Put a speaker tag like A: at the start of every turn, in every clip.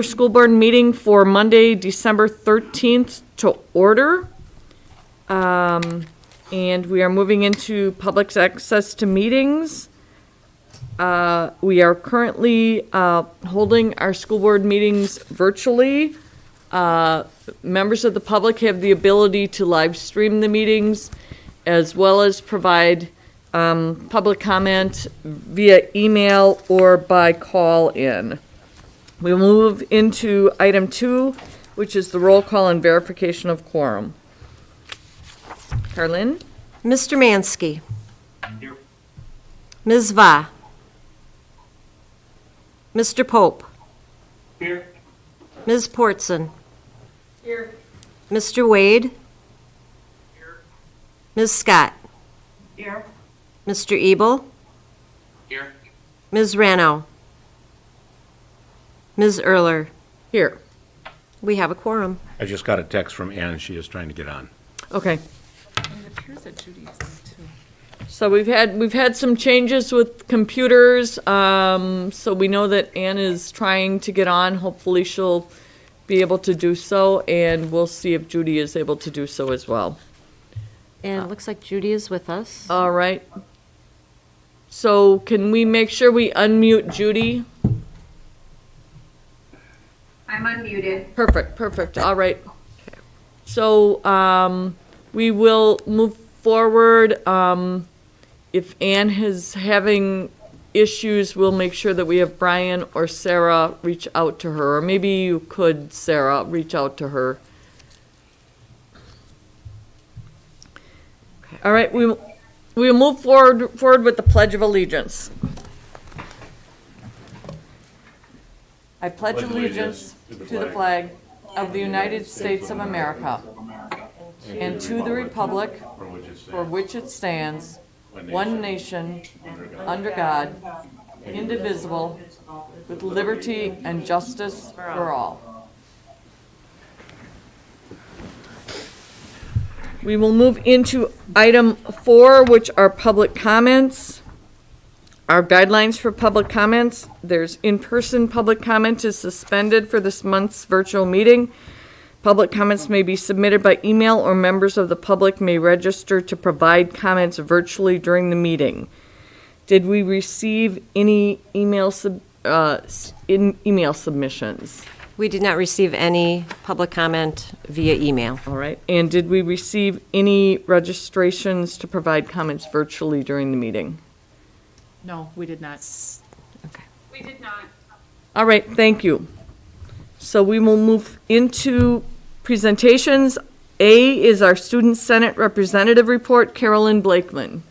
A: School Board meeting for Monday, December 13th to order. And we are moving into public access to meetings. We are currently holding our school board meetings virtually. Members of the public have the ability to live stream the meetings as well as provide public comment via email or by call in. We will move into item 2, which is the roll call and verification of quorum. Carlin?
B: Mr. Mansky. Here. Ms. Va. Mr. Pope.
C: Here.
B: Ms. Portson.
A: Here.
B: Mr. Wade.
C: Here.
B: Ms. Scott.
C: Here.
B: Mr. Ebel.
C: Here.
B: Ms. Rano. Ms. Erler.
A: Here.
B: We have a quorum.
D: I just got a text from Ann. She is trying to get on.
A: Okay.
E: And it appears that Judy is there too.
A: So we've had some changes with computers, so we know that Ann is trying to get on. Hopefully she'll be able to do so, and we'll see if Judy is able to do so as well.
B: And it looks like Judy is with us.
A: All right. So can we make sure we unmute Judy?
F: I'm unmuted.
A: Perfect. All right. So we will move forward. If Ann is having issues, we'll make sure that we have Brian or Sarah reach out to her. Or maybe you could, Sarah, reach out to her. All right, we will move forward with the Pledge of Allegiance. I pledge allegiance to the flag of the United States of America and to the republic for which it stands, one nation, under God, indivisible, with liberty and justice for all. We will move into item 4, which are public comments. Our guidelines for public comments: there's in-person public comment is suspended for this month's virtual meeting. Public comments may be submitted by email, or members of the public may register to provide comments virtually during the meeting. Did we receive any email submissions?
B: We did not receive any public comment via email.
A: All right. And did we receive any registrations to provide comments virtually during the meeting?
E: No, we did not.
B: Okay.
F: We did not.
A: All right, thank you. So we will move into presentations. A is our Student Senate Representative Report, Carolyn Blakeman.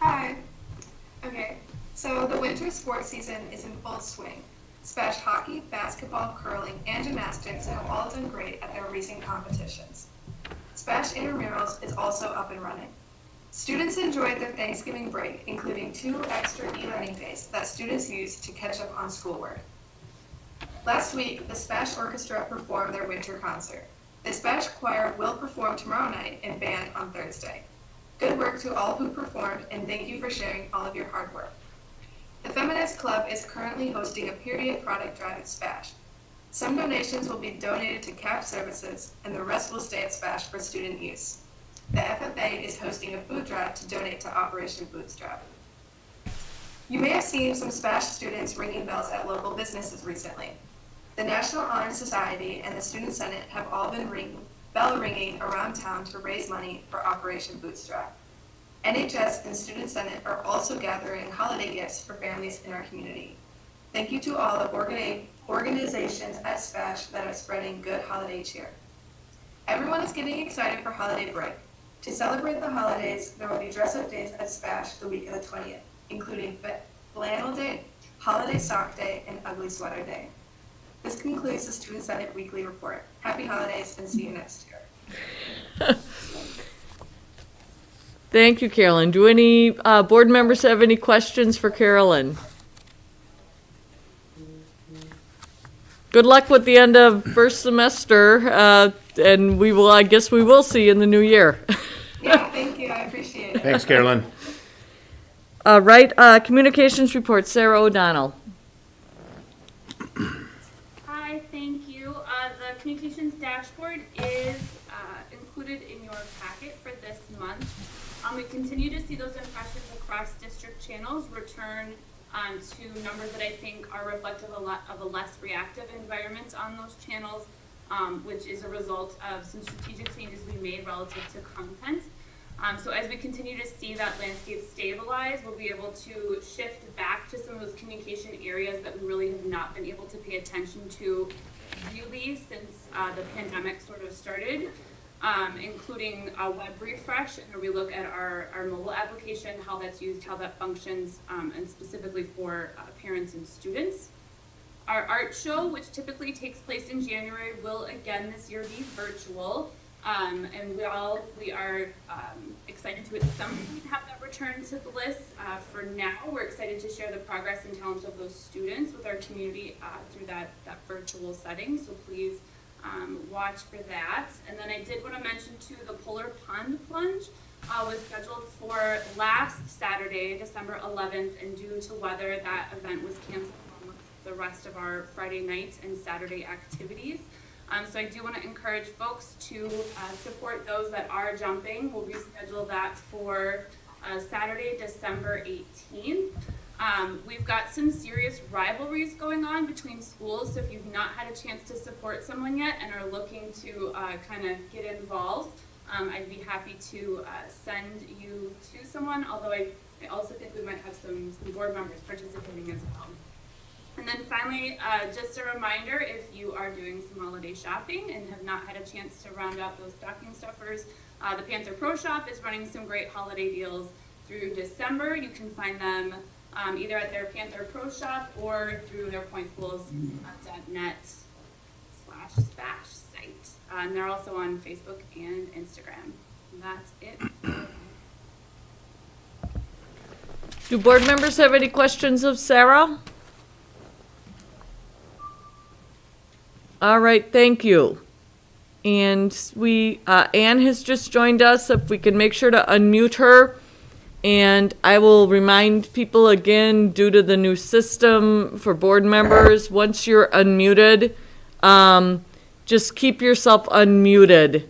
G: Hi. Okay, so the winter sports season is in full swing. Smash hockey, basketball, curling, and gymnastics have all done great at their recent competitions. Smash Intramurals is also up and running. Students enjoyed their Thanksgiving break, including 2 extra e-learning days that students used to catch up on schoolwork. Last week, the Smash Orchestra performed their winter concert. The Smash Choir will perform tomorrow night and band on Thursday. Good work to all who performed, and thank you for sharing all of your hard work. The Feminist Club is currently hosting a period product drive at Smash. Some donations will be donated to CAP services, and the rest will stay at Smash for student use. The FFA is hosting a food drive to donate to Operation Bootstrap. You may have seen some Smash students ringing bells at local businesses recently. The National Honor Society and the Student Senate have all been bell ringing around town to raise money for Operation Bootstrap. NHS and Student Senate are also gathering holiday gifts for families in our community. Thank you to all the organizations at Smash that are spreading good holiday cheer. Everyone is getting excited for holiday break. To celebrate the holidays, there will be dress-up days at Smash the week of the 20th, including Flannel Day, Holiday Sock Day, and Ugly Sweater Day. This concludes the Student Senate Weekly Report. Happy holidays, and see you next year.
A: Thank you, Carolyn. Do any board members have any questions for Carolyn? Good luck with the end of first semester, and I guess we will see you in the new year.
G: Yeah, thank you. I appreciate it.
D: Thanks, Carolyn.
A: Communications report, Sarah O'Donnell.
H: thank you. The communications dashboard is included in your packet for this month. We continue to see those impressions across district channels return to numbers that I think are reflective of a less reactive environment on those channels, which is a result of some strategic changes we made relative to content. So as we continue to see that landscape stabilize, we'll be able to shift back to some of those communication areas that we really have not been able to pay attention to really since the pandemic sort of started, including a web refresh and a relook at our mobile application, how that's used, how that functions, and specifically for parents and students. Our art show, which typically takes place in January, will again this year be virtual. And we are excited to at some point have that return to Bliss. For now, we're excited to share the progress and talents of those students with our community through that virtual setting. So please watch for that. And then I did want to mention too, the Polar Pond Plunge was scheduled for last Saturday, December 11th, and due to weather, that event was canceled along with the rest of our Friday night and Saturday activities. So I do want to encourage folks to support those that are jumping. We'll reschedule that for Saturday, December 18th. We've got some serious rivalries going on between schools, so if you've not had a chance to support someone yet and are looking to kind of get involved, I'd be happy to send you to someone, although I also think we might have some board members participating as well. And then finally, just a reminder, if you are doing some holiday shopping and have not had a chance to round out those stocking stuffers, the Panther Pro Shop is running some great holiday deals through December. You can find them either at their Panther Pro Shop or through their pointschools.net/spash site. And they're also on Facebook and Instagram. And that's it.
A: Do board members have any questions of Sarah? All right, thank you. And Anne has just joined us. If we can make sure to unmute her. And I will remind people again, due to the new system for board members, once you're unmuted, just keep yourself unmuted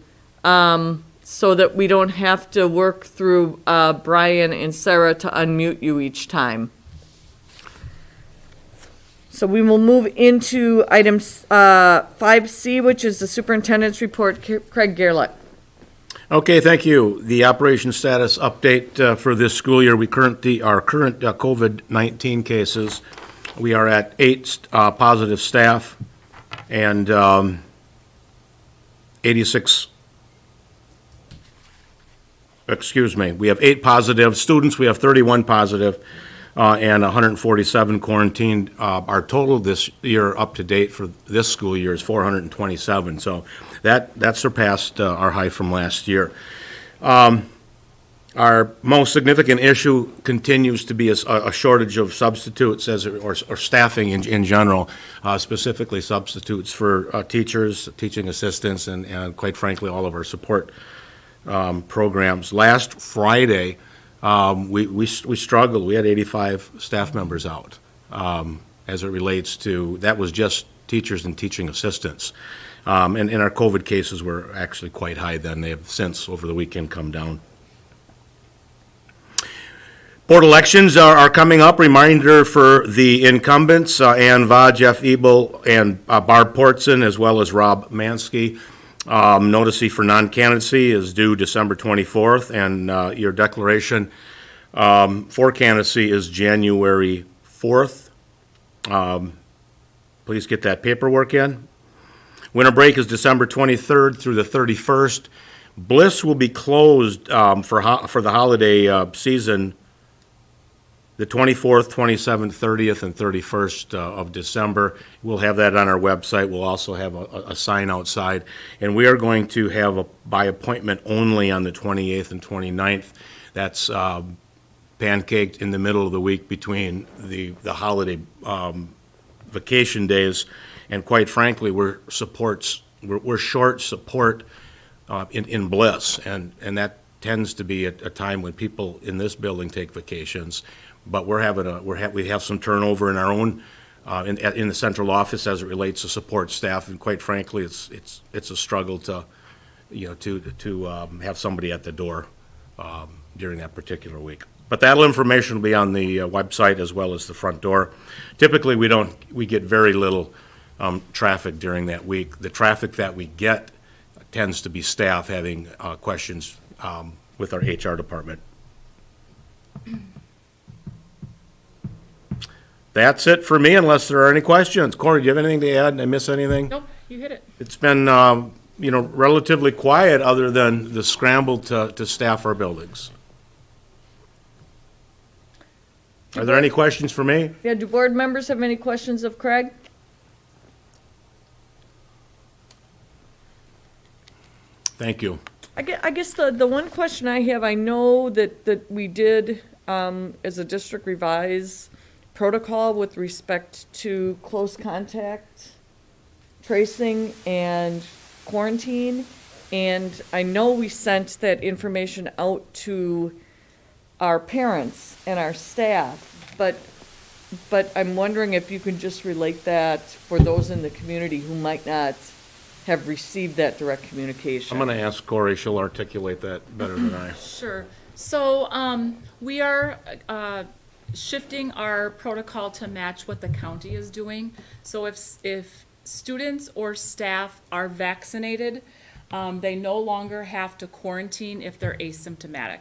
A: so that we don't have to work through Brian and Sarah to unmute you each time. So we will move into item 5C, which is the superintendent's report. Craig Gerlach.
D: Okay, thank you. The operation status update for this school year. Our current COVID-19 cases. We are at 8 positive staff and 86. Excuse me. We have 8 positive students. We have 31 positive. And 147 quarantined. Our total this year up to date for this school year is 427. So that surpassed our high from last year. Our most significant issue continues to be a shortage of substitutes or staffing in general, specifically substitutes for teachers, teaching assistants, and quite frankly, all of our support programs. Last Friday, we struggled. We had 85 staff members out as it relates to, that was just teachers and teaching assistants. And our COVID cases were actually quite high then. They have since, over the weekend, come down. Board elections are coming up. Reminder for the incumbents, Ann Va, Jeff Ebel, and Barb Portson, as well as Rob Mansky. Notice for non-candidacy is due December 24th, and your declaration for candidacy is January 4th. Please get that paperwork in. Winter break is December 23rd through the 31st. Bliss will be closed for the holiday season the 24th, 27th, 30th, and 31st of December. We'll have that on our website. We'll also have a sign outside. And we are going to have a by appointment only on the 28th and 29th. That's pancaked in the middle of the week between the holiday vacation days. And quite frankly, we're short support in Bliss. And that tends to be a time when people in this building take vacations. But we have some turnover in our own in the central office as it relates to support staff, and quite frankly, it's a struggle to, to have somebody at the door during that particular week. But that information will be on the website as well as the front door. Typically, we get very little traffic during that week. The traffic that we get tends to be staff having questions with our HR department. That's it for me, unless there are any questions. Corey, do you have anything to add? Did I miss anything?
E: Nope, you hit it.
D: It's been, relatively quiet, other than the scramble to staff our buildings. Are there any questions for me?
A: Yeah, do board members have any questions of Craig?
D: Thank you.
A: I guess the one question I have, I know that we did, as a district, revise protocol with respect to close contact tracing and quarantine. And I know we sent that information out to our parents and our staff, but I'm wondering if you can just relate that for those in the community who might not have received that direct communication.
D: I'm going to ask Corey. She'll articulate that better than I.
E: Sure. So we are shifting our protocol to match what the county is doing. So if students or staff are vaccinated, they no longer have to quarantine if they're asymptomatic.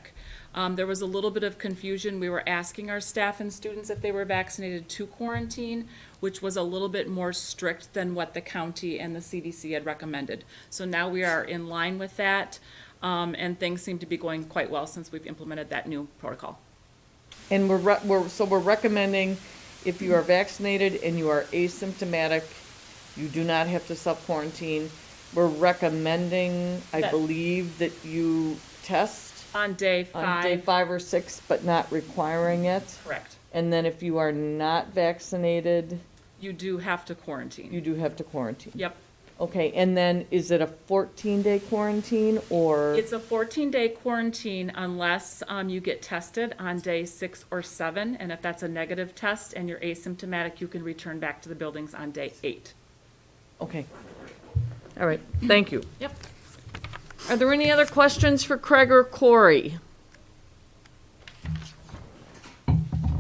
E: There was a little bit of confusion. We were asking our staff and students if they were vaccinated to quarantine, which was a little bit more strict than what the county and the CDC had recommended. So now we are in line with that, and things seem to be going quite well since we've implemented that new protocol.
A: And we're recommending, if you are vaccinated and you are asymptomatic, you do not have to self-quarantine. We're recommending, I believe, that you test
E: On day
A: on day
E: 5.
A: 5 or 6, but not requiring it.
E: Correct.
A: And then if you are not vaccinated,
E: You do have to quarantine.
A: you do have to quarantine.
E: Yep.
A: Okay, and then is it a 14-day quarantine or?
E: It's a 14-day quarantine unless you get tested on day 6 or 7. And if that's a negative test and you're asymptomatic, you can return back to the buildings on day 8.
A: Okay. All right, thank you.
E: Yep.
A: Are there any other questions for Craig or Corey?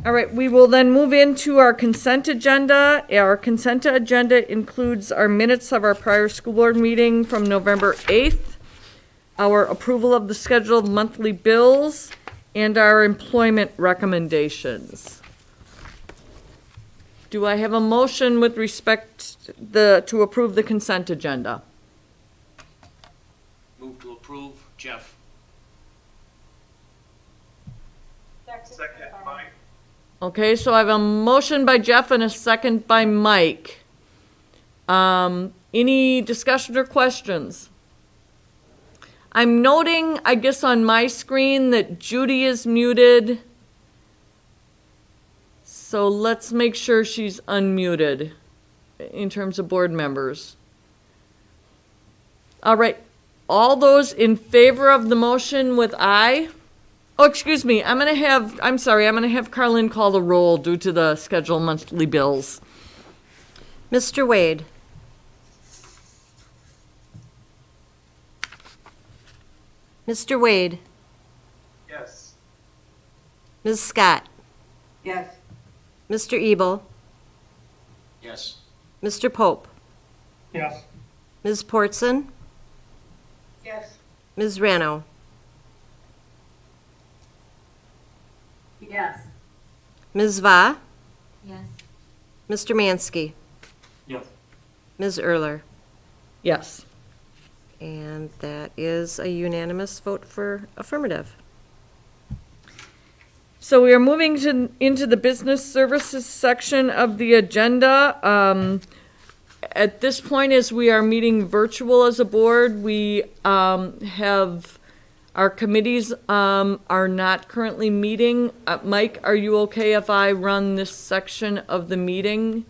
A: All right, we will then move into our consent agenda. Our consent agenda includes our minutes of our prior school board meeting from November 8th, our approval of the scheduled monthly bills, and our employment recommendations. Do I have a motion with respect to approve the consent agenda?
C: Move to approve, Jeff. Second, Mike.
A: Okay, so I have a motion by Jeff and a second by Mike. Any discussion or questions? I'm noting, I guess on my screen, that Judy is muted. So let's make sure she's unmuted in terms of board members. All right, all those in favor of the motion with aye? Oh, excuse me, I'm gonna have Carlin call the roll due to the scheduled monthly bills.
B: Mr. Wade. Mr. Wade.
C: Yes.
B: Ms. Scott.
C: Yes.
B: Mr. Ebel.
C: Yes.
B: Mr. Pope.
C: Yes.
B: Ms. Portson.
F: Yes.
B: Ms. Rano.
F: Yes.
B: Ms. Va.
F: Yes.
B: Mr. Mansky.
C: Yes.
B: Ms. Erler.
A: Yes.
B: And that is a unanimous vote for affirmative.
A: So we are moving into the business services section of the agenda. At this point, as we are meeting virtual as a board, we have, our committees are not currently meeting. Mike, are you okay if I run this section of the meeting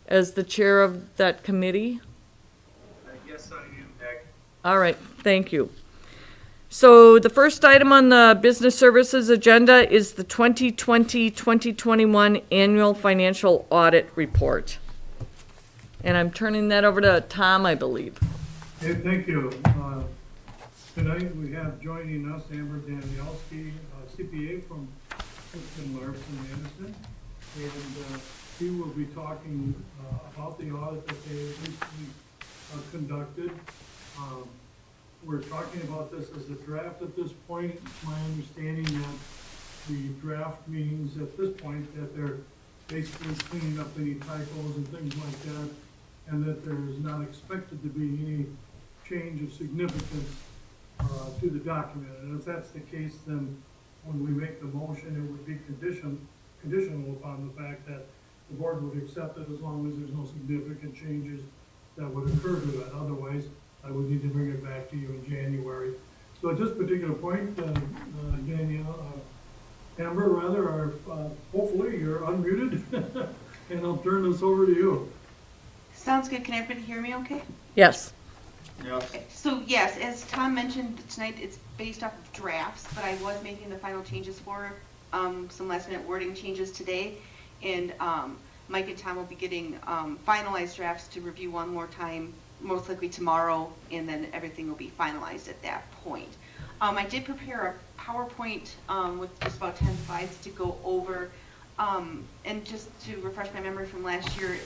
A: as the chair of that committee?
C: Yes, I am, Meg.
A: All right, thank you. So the first item on the business services agenda is the 2020-2021 annual financial audit report. And I'm turning that over to Tom, I believe.
I: Hey, thank you. Tonight we have joining us Amber Danielski, CPA from Larson Madison. And she will be talking about the audit that they recently conducted. We're talking about this as a draft at this point. It's my understanding that the draft means at this point that they're basically cleaning up any typos and things like that, and that there is not expected to be any change of significance to the document. And if that's the case, then when we make the motion, it would be conditional upon the fact that the board would accept it as long as there's no significant changes that would occur to it. Otherwise, I would need to bring it back to you in January. So at this particular point, Amber, rather, hopefully you're unmuted, and I'll turn this over to you.
J: Sounds good. Can everybody hear me okay?
A: Yes.
J: Okay. So yes, as Tom mentioned tonight, it's based off of drafts, but I was making the final changes for some last minute wording changes today. And Mike and Tom will be getting finalized drafts to review one more time, most likely tomorrow, and then everything will be finalized at that point. I did prepare a PowerPoint with just about 10 slides to go over, and just to refresh my memory from last year,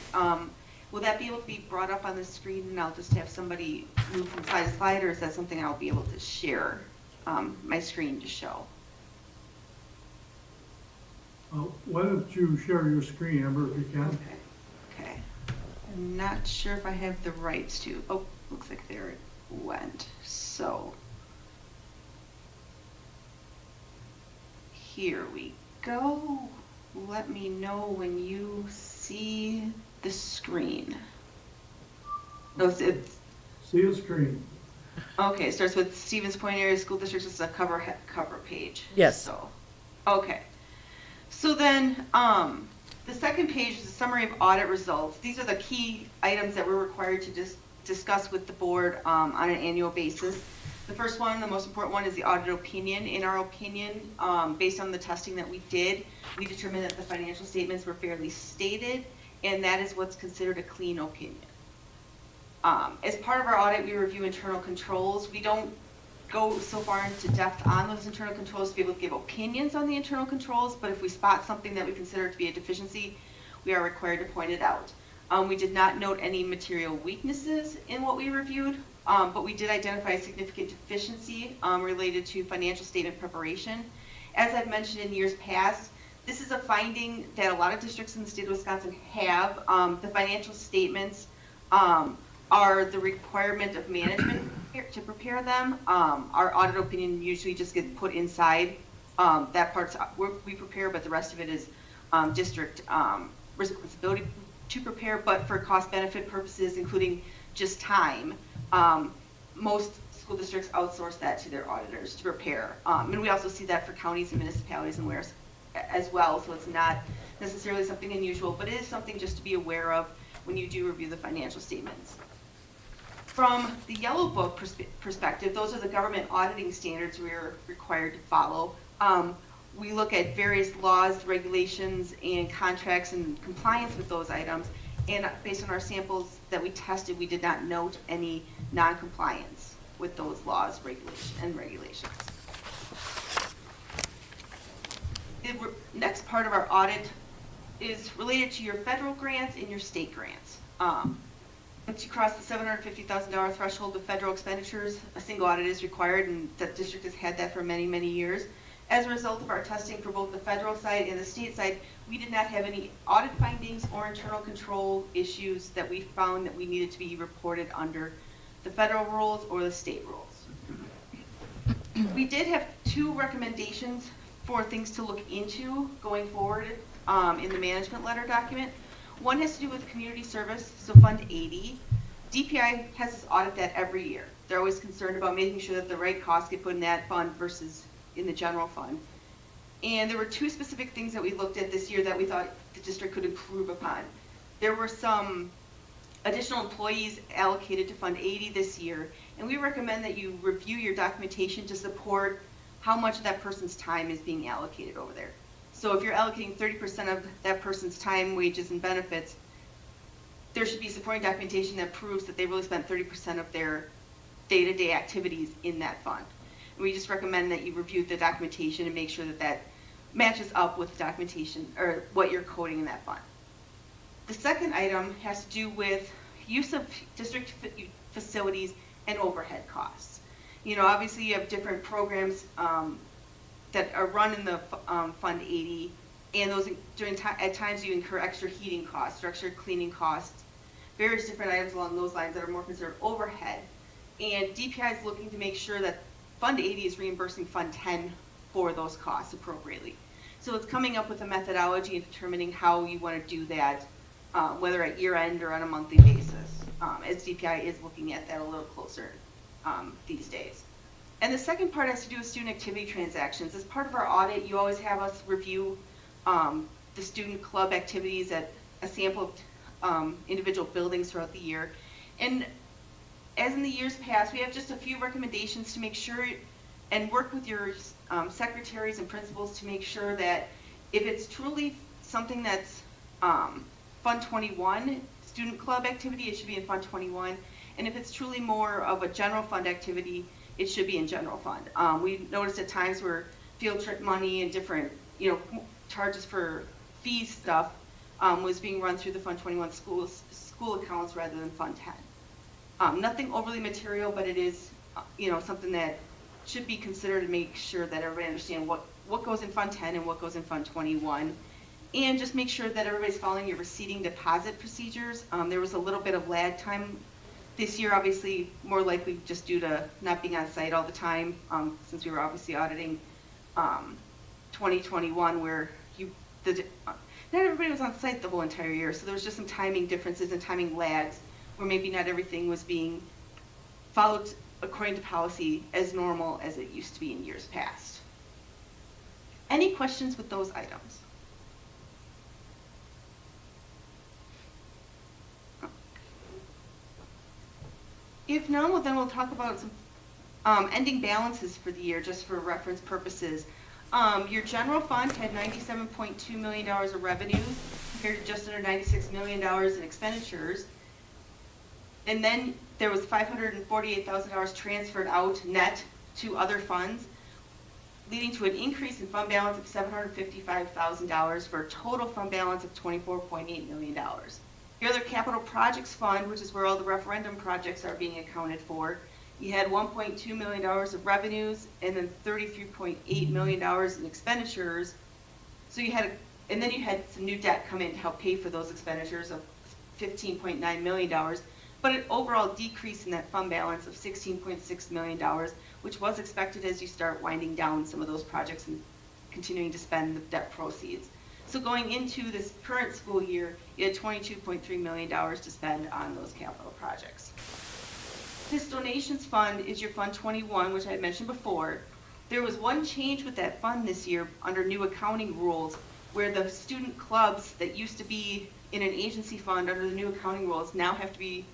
J: will that be able to be brought up on the screen and I'll just have somebody move from slide to slide, or is that something I'll be able to share my screen to show?
I: Why don't you share your screen, Amber, if you can?
J: Okay. I'm not sure if I have the rights to. Oh, looks like there it went. So here we go. Let me know when you see the screen. No, it's
I: See a screen.
J: okay. It starts with Stevens Point Area School District. This is a cover page.
A: Yes.
J: So, okay. So then, the second page is a summary of audit results. These are the key items that we're required to discuss with the board on an annual basis. The first one, the most important one, is the audit opinion. In our opinion, based on the testing that we did, we determined that the financial statements were fairly stated, and that is what's considered a clean opinion. As part of our audit, we review internal controls. We don't go so far into depth on those internal controls to be able to give opinions on the internal controls, but if we spot something that we consider to be a deficiency, we are required to point it out. We did not note any material weaknesses in what we reviewed, but we did identify a significant deficiency related to financial statement preparation. As I've mentioned in years past, this is a finding that a lot of districts in the state of Wisconsin have. The financial statements are the requirement of management to prepare them. Our audit opinion usually just gets put inside. That part's we prepare, but the rest of it is district responsibility to prepare. But for cost benefit purposes, including just time, most school districts outsource that to their auditors to prepare. And we also see that for counties and municipalities and where's as well. So it's not necessarily something unusual, but it is something just to be aware of when you do review the financial statements. From the Yellow Book perspective, those are the government auditing standards we're required to follow. We look at various laws, regulations, and contracts and compliance with those items. And based on our samples that we tested, we did not note any non-compliance with those laws, regulations. The next part of our audit is related to your federal grants and your state grants. Once you cross the $750,000 threshold of federal expenditures, a single audit is required, and the district has had that for many, many years. As a result of our testing for both the federal side and the state side, we did not have any audit findings or internal control issues that we found that we needed to be reported under the federal rules or the state rules. We did have 2 recommendations for things to look into going forward in the management letter document. One has to do with community service, so Fund 80. DPI has us audit that every year. They're always concerned about making sure that the right costs get put in that fund versus in the general fund. And there were 2 specific things that we looked at this year that we thought the district could improve upon. There were some additional employees allocated to Fund 80 this year, and we recommend that you review your documentation to support how much of that person's time is being allocated over there. So if you're allocating 30% of that person's time, wages, and benefits, there should be supporting documentation that proves that they really spent 30% of their day-to-day activities in that fund. And we just recommend that you review the documentation and make sure that that matches up with the documentation or what you're coding in that fund. The second item has to do with use of district facilities and overhead costs. You know, obviously you have different programs that are run in the Fund 80, and those at times you incur extra heating costs or extra cleaning costs, various different items along those lines that are more considered overhead. And DPI is looking to make sure that Fund 80 is reimbursing Fund 10 for those costs appropriately. So it's coming up with a methodology and determining how you want to do that, whether at year end or on a monthly basis, as DPI is looking at that a little closer these days. And the second part has to do with student activity transactions. As part of our audit, you always have us review the student club activities at a sample of individual buildings throughout the year. And as in the years past, we have just a few recommendations to make sure and work with your secretaries and principals to make sure that if it's truly something that's Fund 21, student club activity, it should be in Fund 21. And if it's truly more of a general fund activity, it should be in general fund. We noticed at times where field trip money and different, charges for fees stuff was being run through the Fund 21 school accounts rather than Fund 10. Nothing overly material, but it is, something that should be considered to make sure that everybody understands what goes in Fund 10 and what goes in Fund 21. And just make sure that everybody's following your receiving deposit procedures. There was a little bit of lag time this year, obviously more likely just due to not being on site all the time, since we were obviously auditing 2021 where not everybody was on site the whole entire year, so there was just some timing differences and timing lags where maybe not everything was being followed according to policy as normal as it used to be in years past. Any questions with those items? If not, well, then we'll talk about some ending balances for the year, just for reference purposes. Your general fund had $97.2 million of revenues compared to just under $96 million in expenditures. And then there was $548,000 transferred out net to other funds, leading to an increase in fund balance of $755,000 for a total fund balance of $24.8 million. Your other capital projects fund, which is where all the referendum projects are being accounted for, you had $1.2 million of revenues and then $33.8 million in expenditures. So and then you had some new debt come in to help pay for those expenditures of $15.9 million, but an overall decrease in that fund balance of $16.6 million, which was expected as you start winding down some of those projects and continuing to spend the debt proceeds. So going into this current school year, you had $22.3 million to spend on those capital projects. This donations fund is your Fund 21, which I had mentioned before. There was one change with that fund this year under new accounting rules, where the student clubs that used to be in an agency fund under the new accounting rules now have to be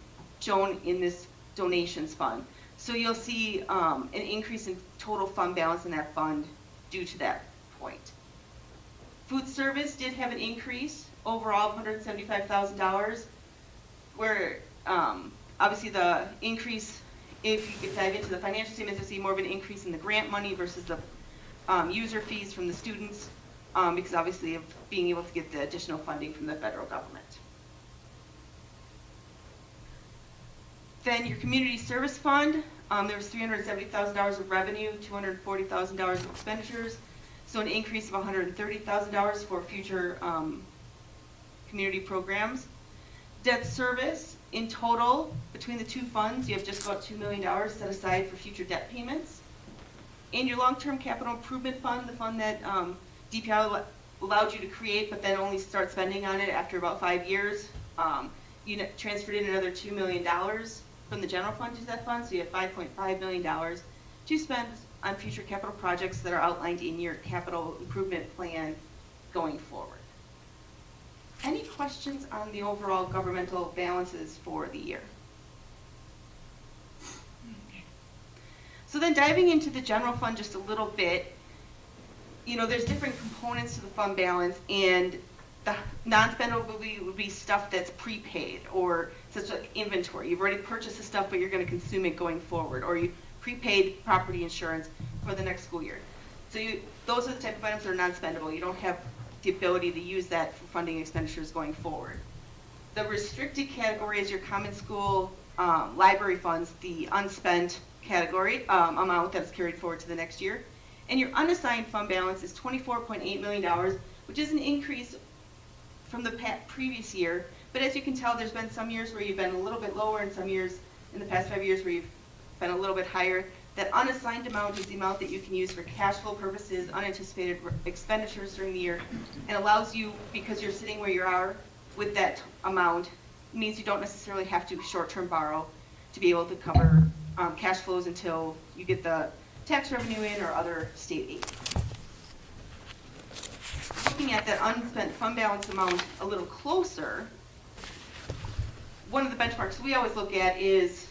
J: shown in this donations fund. So you'll see an increase in total fund balance in that fund due to that point. Food service did have an increase overall of $175,000, where obviously the increase, if you could dive into the financial statements, you'll see more of an increase in the grant money versus the user fees from the students, because obviously of being able to get the additional funding from the federal government. Then your community service fund, there was $370,000 of revenue, $240,000 of expenditures, so an increase of $130,000 for future community programs. Debt service, in total, between the two funds, you have just about $2 million set aside for future debt payments. And your long-term capital improvement fund, the fund that DPI allowed you to create, but then only start spending on it after about 5 years, you transferred in another $2 million from the general fund to that fund, so you have $5.5 million to spend on future capital projects that are outlined in your capital improvement plan going forward. Any questions on the overall governmental balances for the year? So then diving into the general fund just a little bit, there's different components to the fund balance, and the non-spendable would be stuff that's prepaid, or such like inventory. You've already purchased the stuff, but you're going to consume it going forward, or you prepaid property insurance for the next school year. So those are the type of items that are non-spendable. You don't have the ability to use that for funding expenditures going forward. The restricted category is your common school library funds, the unspent category amount that's carried forward to the next year. And your unassigned fund balance is $24.8 million, which is an increase from the previous year. But as you can tell, there's been some years where you've been a little bit lower, and some years in the past 5 years where you've been a little bit higher. That unassigned amount is the amount that you can use for cash flow purposes, unanticipated expenditures during the year, and allows you, because you're sitting where you are with that amount, means you don't necessarily have to short-term borrow to be able to cover cash flows until you get the tax revenue in or other state aid. Looking at that unspent fund balance amount a little closer, one of the benchmarks we always look at is,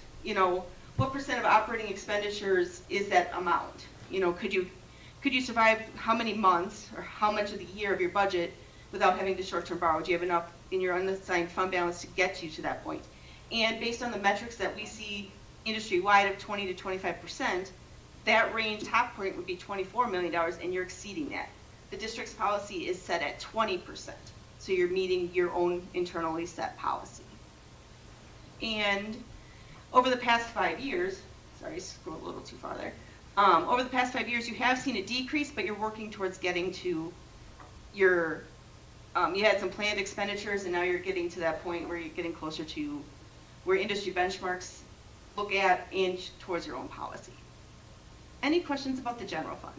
J: what percent of operating expenditures is that amount? Could you survive how many months or how much of the year of your budget without having to short-term borrow? Do you have enough in your unassigned fund balance to get you to that point? And based on the metrics that we see industry-wide of 20 to 25%, that range top point would be $24 million, and you're exceeding that. The district's policy is set at 20%, so you're meeting your own internally set policy. And over the past 5 years, sorry, scroll a little too far there. Over the past 5 years, you have seen a decrease, but you're working towards getting to your, you had some planned expenditures, and now you're getting to that point where you're getting closer to where industry benchmarks look at and towards your own policy. Any questions about the general fund?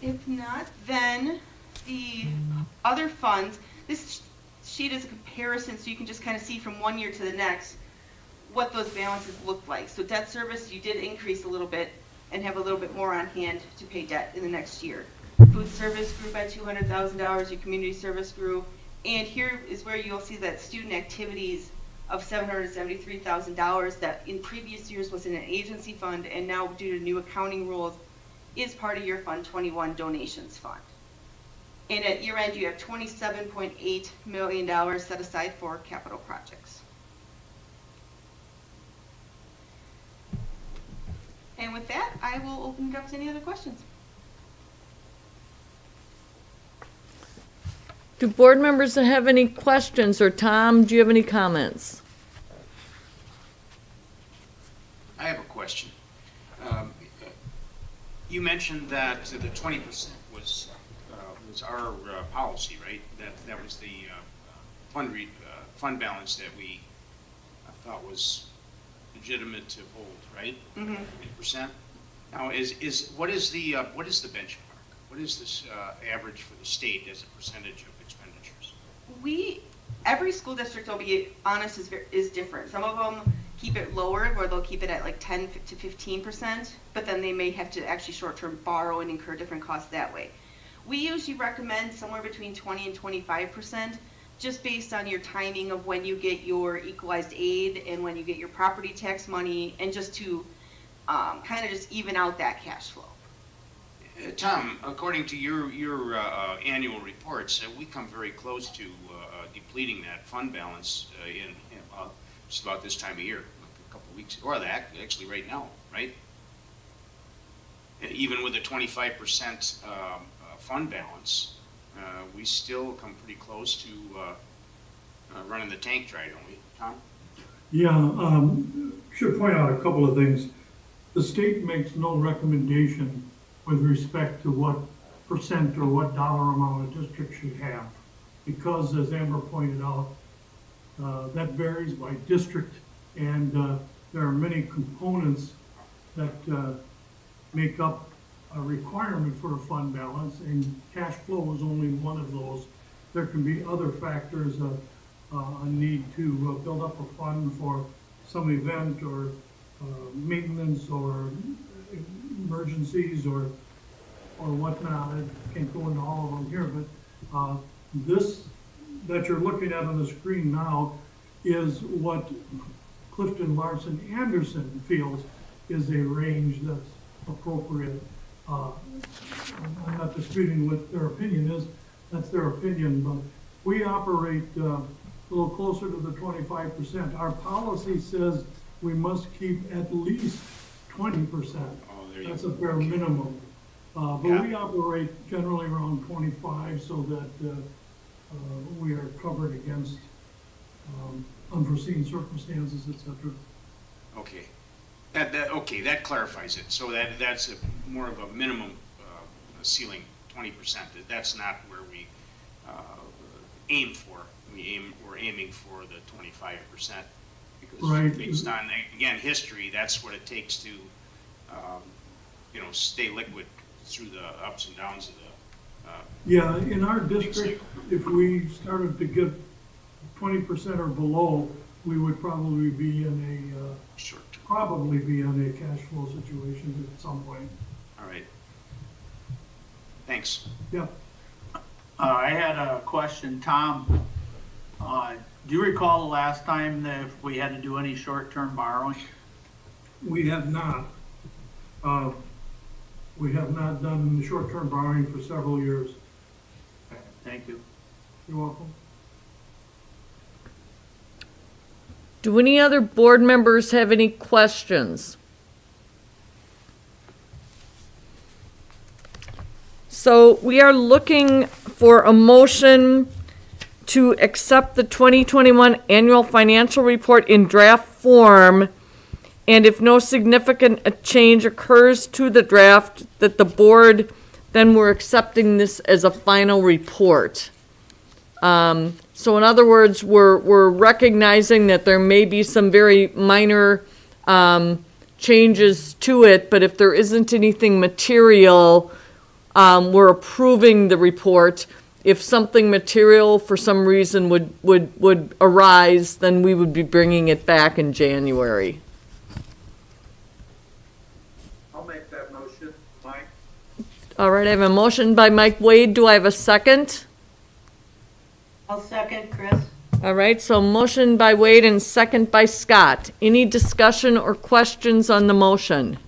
J: If not, then the other funds, this sheet is a comparison so you can just kind of see from one year to the next what those balances look like. So debt service, you did increase a little bit and have a little bit more on hand to pay debt in the next year. Food service grew by $200,000, your community service grew, and here is where you'll see that student activities of $773,000 that in previous years was in an agency fund, and now due to new accounting rules is part of your Fund 21 donations fund. And at year end, you have $27.8 million set aside for capital projects. And with that, I will open it up to any other questions.
A: Do board members have any questions, or Tom, do you have any comments?
K: I have a question. You mentioned that the 20% was our policy, right? That was the fund balance that we thought was legitimate to hold, right? Mm-hmm. 20%. Now, what is the benchmark? What is this average for the state as a percentage of expenditures?
J: Every school district, I'll be honest, is different. Some of them keep it lower, where they'll keep it at like 10 to 15%, but then they may have to actually short-term borrow and incur different costs that way. We usually recommend somewhere between 20 and 25%, just based on your timing of when you get your equalized aid and when you get your property tax money, and just to kind of just even out that cash flow.
K: Tom, according to your annual reports, we come very close to depleting that fund balance in just about this time of year, a couple of weeks, or that actually right now, right? Even with a 25% fund balance, we still come pretty close to running the tank dry, don't we, Tom?
I: Yeah, should point out a couple of things. The state makes no recommendation with respect to what percent or what dollar amount a district should have, because as Amber pointed out, that varies by district, and there are many components that make up a requirement for a fund balance, and cash flow is only one of those. There can be other factors, a need to build up a fund for some event or maintenance or emergencies or or whatnot. I can't go into all of them here, but this that you're looking at on the screen now is what Clifton Larson Anderson feels is a range that's appropriate. I'm not disputing what their opinion is, that's their opinion, but we operate a little closer to the 25%. Our policy says we must keep at least 20%. That's a bare minimum. But we operate generally around 25 so that we are covered against unforeseen circumstances, et cetera.
K: Okay. That clarifies it. So that's more of a minimum ceiling, 20%. That's not where we aim for. We're aiming for the 25%. Because based on, again, history, that's what it takes to, stay liquid through the ups and downs of the.
I: Yeah, in our district, if we started to get 20% or below, we would probably be in a cash flow situation at some point.
K: All right. Thanks.
I: Yeah.
C: I had a question, Tom. Do you recall the last time that if we had to do any short-term borrowing?
I: We have not. We have not done short-term borrowing for several years.
C: Thank you.
I: You're welcome.
A: Do any other board members have any questions? So we are looking for a motion to accept the 2021 annual financial report in draft form, and if no significant change occurs to the draft, that the board, then we're accepting this as a final report. So in other words, we're recognizing that there may be some very minor changes to it, but if there isn't anything material, we're approving the report. If something material for some reason would arise, then we would be bringing it back in January.
C: I'll make that motion, Mike.
A: All right, I have a motion by Mike Wade. Do I have a second?
F: I'll second, Chris.
A: All right, so motion by Wade and second by Scott. Any discussion or questions on the motion?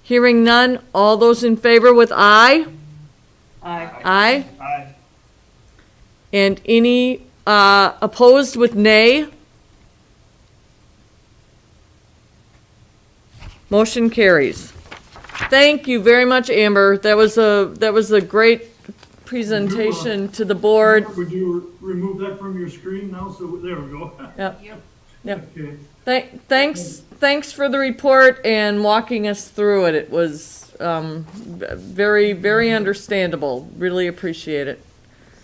A: Hearing none, all those in favor with aye?
F: Aye.
A: Aye.
C: Aye.
A: And any opposed with nay? Motion carries. Thank you very much, Amber. That was a great presentation to the board.
I: Would you remove that from your screen now? So there we go.
A: Yep.
I: Okay.
A: Thanks for the report and walking us through it. It was very, very understandable. Really appreciate it.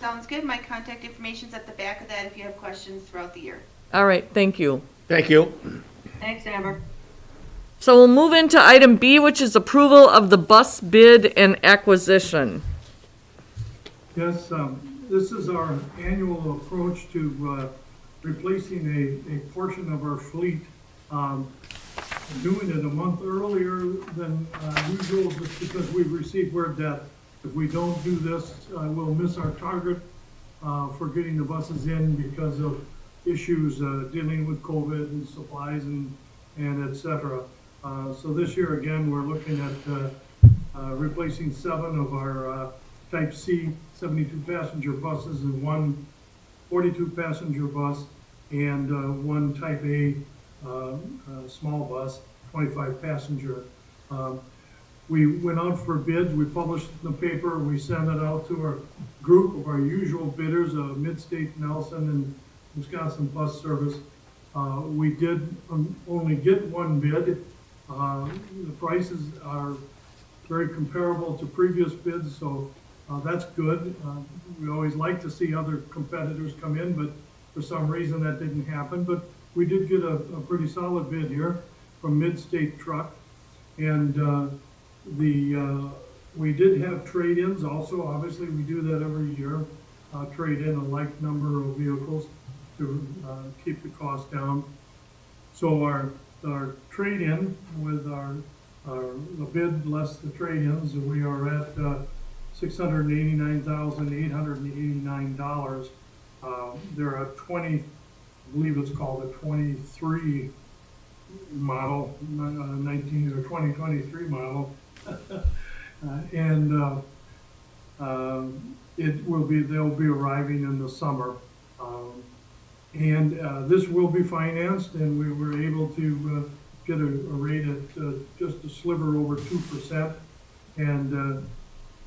J: Sounds good. My contact information's at the back of that if you have questions throughout the year.
A: All right, thank you.
D: Thank you.
F: Thanks, Amber.
A: So we'll move into item B, which is approval of the bus bid and acquisition.
I: Yes, this is our annual approach to replacing a portion of our fleet. Doing it a month earlier than usual just because we've received word that if we don't do this, we'll miss our target for getting the buses in because of issues dealing with COVID and supplies and et cetera. So this year, again, we're looking at replacing 7 of our Type C 72-passenger buses and 1 42-passenger bus and 1 Type A small bus, 25-passenger. We went out for bids. We published the paper. We sent it out to our group of our usual bidders, Midstate, Nelson, and Wisconsin Bus Service. We did only get 1 bid. The prices are very comparable to previous bids, so that's good. We always like to see other competitors come in, but for some reason that didn't happen. But we did get a pretty solid bid here from Midstate Truck. And we did have trade-ins also. Obviously, we do that every year, trade in a like number of vehicles to keep the cost down. So our trade-in with our the bid less the trade-ins, we are at $689,889. There are 20, I believe it's called a 23 model, 19 or 2023 model. And they'll be arriving in the summer. And this will be financed, and we were able to get a rate at just a sliver over 2%. And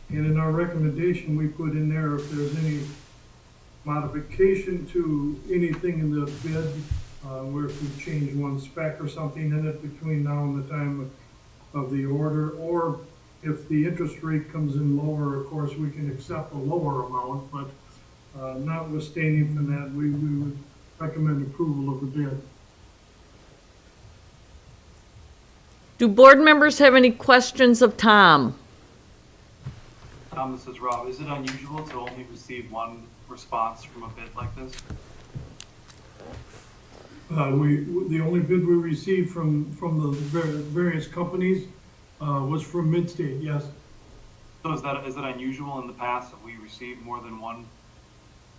I: in our recommendation, we put in there if there's any modification to anything in the bid, where if we change one spec or something in it between now and the time of the order, or if the interest rate comes in lower, of course, we can accept a lower amount, but notwithstanding from that, we would recommend approval of the bid.
A: Do board members have any questions of Tom?
L: Tom, this is Rob. Is it unusual to only receive one response from a bid like this?
I: The only bid we received from the various companies was from Midstate, yes.
L: So is that unusual in the past that we received more than one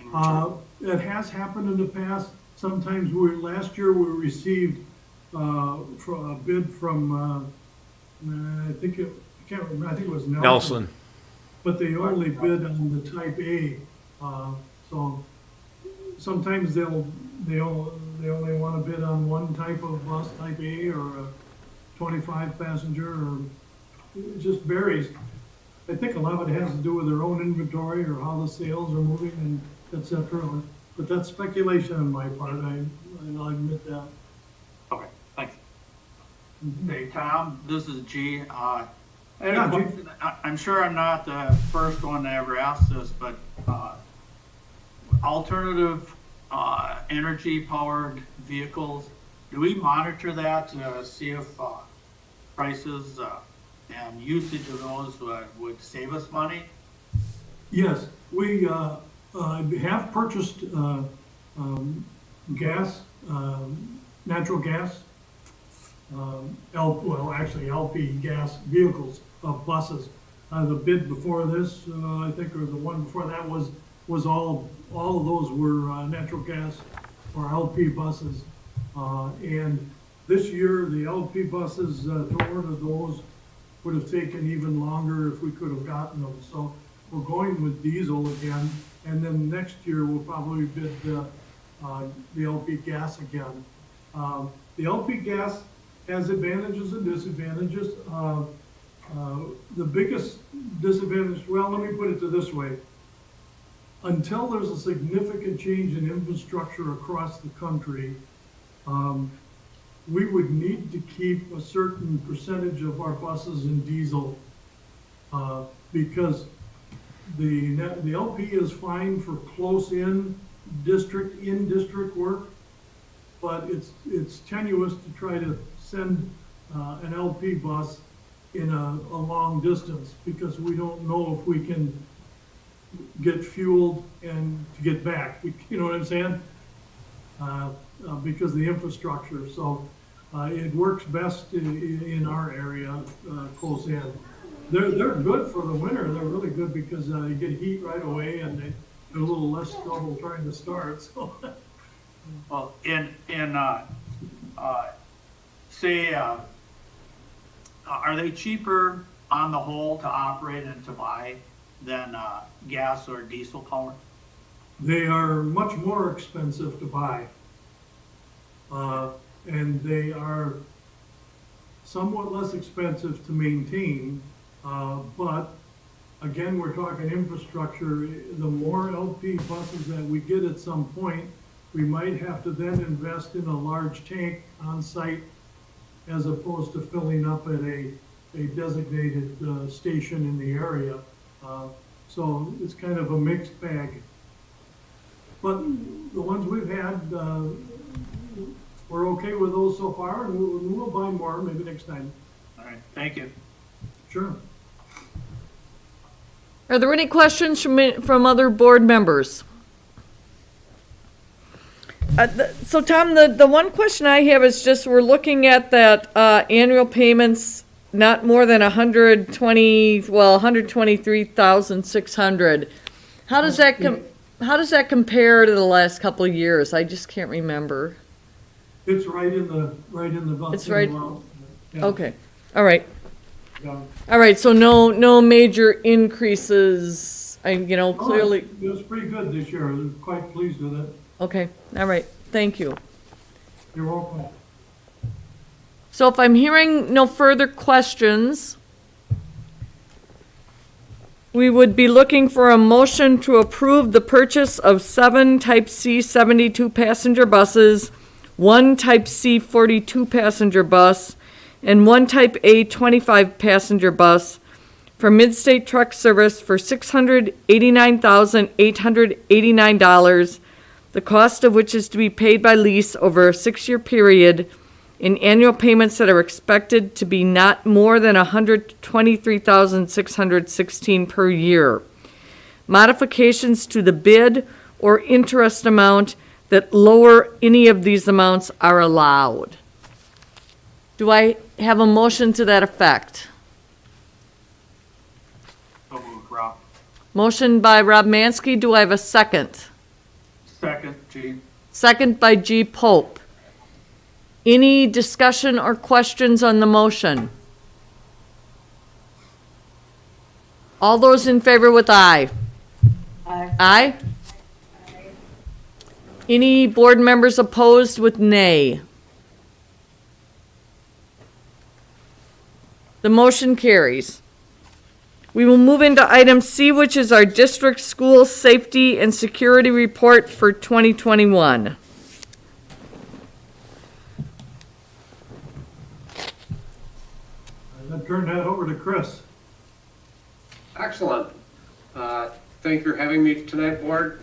L: in return?
I: It has happened in the past. Sometimes last year we received a bid from, I think it was Nelson. But they only bid on the type A. So sometimes they only want to bid on one type of bus, type A, or a 25 passenger, or it just varies. I think a lot of it has to do with their own inventory or how the sales are moving and et cetera. But that's speculation on my part. I'll admit that.
L: Okay, thanks.
C: Hey, Tom, this is G. I had
I: Yeah,
C: a
I: G.
C: question. I'm sure I'm not the first one to ever ask this, but alternative energy-powered vehicles, do we monitor that to see if prices and usage of those would save us money?
I: Yes, we have purchased gas, natural gas, LP gas vehicles, buses. The bid before this, I think, or the one before that was all of those were natural gas or LP buses. And this year, the LP buses, to order those would have taken even longer if we could have gotten them. So we're going with diesel again, and then next year we'll probably bid the LP gas again. The LP gas has advantages and disadvantages. The biggest disadvantage, well, let me put it this way. Until there's a significant change in infrastructure across the country, we would need to keep a certain percentage of our buses in diesel, because the LP is fine for close in district work, but it's tenuous to try to send an LP bus in a long distance, because we don't know if we can get fueled and to get back. You know what I'm saying? Because of the infrastructure. So it works best in our area, close in. They're good for the winter. They're really good because you get heat right away, and they're a little less trouble trying to start. So.
C: Well, say, are they cheaper on the whole to operate and to buy than gas or diesel power?
I: They are much more expensive to buy. And they are somewhat less expensive to maintain. But again, we're talking infrastructure. The more LP buses that we get at some point, we might have to then invest in a large tank on site as opposed to filling up at a designated station in the area. So it's kind of a mixed bag. But the ones we've had, we're okay with those so far, and we'll buy more maybe next time.
C: All right, thank you.
I: Sure.
A: Are there any questions from other board members? So Tom, the one question I have is just, we're looking at that annual payments not more than 123,600. How does that compare to the last couple of years? I just can't remember.
I: It's right in the
A: It's right-
I: amount. Yeah,
A: Okay, all right.
I: yeah.
A: All right, so no major increases, clearly,
I: It was pretty good this year. I was quite pleased with it.
A: okay, all right, thank you.
I: You're welcome.
A: So if I'm hearing no further questions, we would be looking for a motion to approve the purchase of 7 Type C 72 passenger buses, 1 Type C 42 passenger bus, and 1 Type A 25 passenger bus for Midstate Truck Service for $689,889, the cost of which is to be paid by lease over a 6-year period, in annual payments that are expected to be not more than $123,616 per year. Modifications to the bid or interest amount that lower any of these amounts are allowed. Do I have a motion to that effect?
L: So moved, Rob.
A: Motion by Rob Mansky. Do I have a second?
L: Second, G.
A: Second by G. Pope. Any discussion or questions on the motion? All those in favor with aye?
F: Aye.
A: Aye? Any board members opposed with nay? The motion carries. We will move into item C, which is our district school safety and security report for 2021.
I: I'll turn that over to Chris.
M: Excellent. Thank you for having me tonight, Board.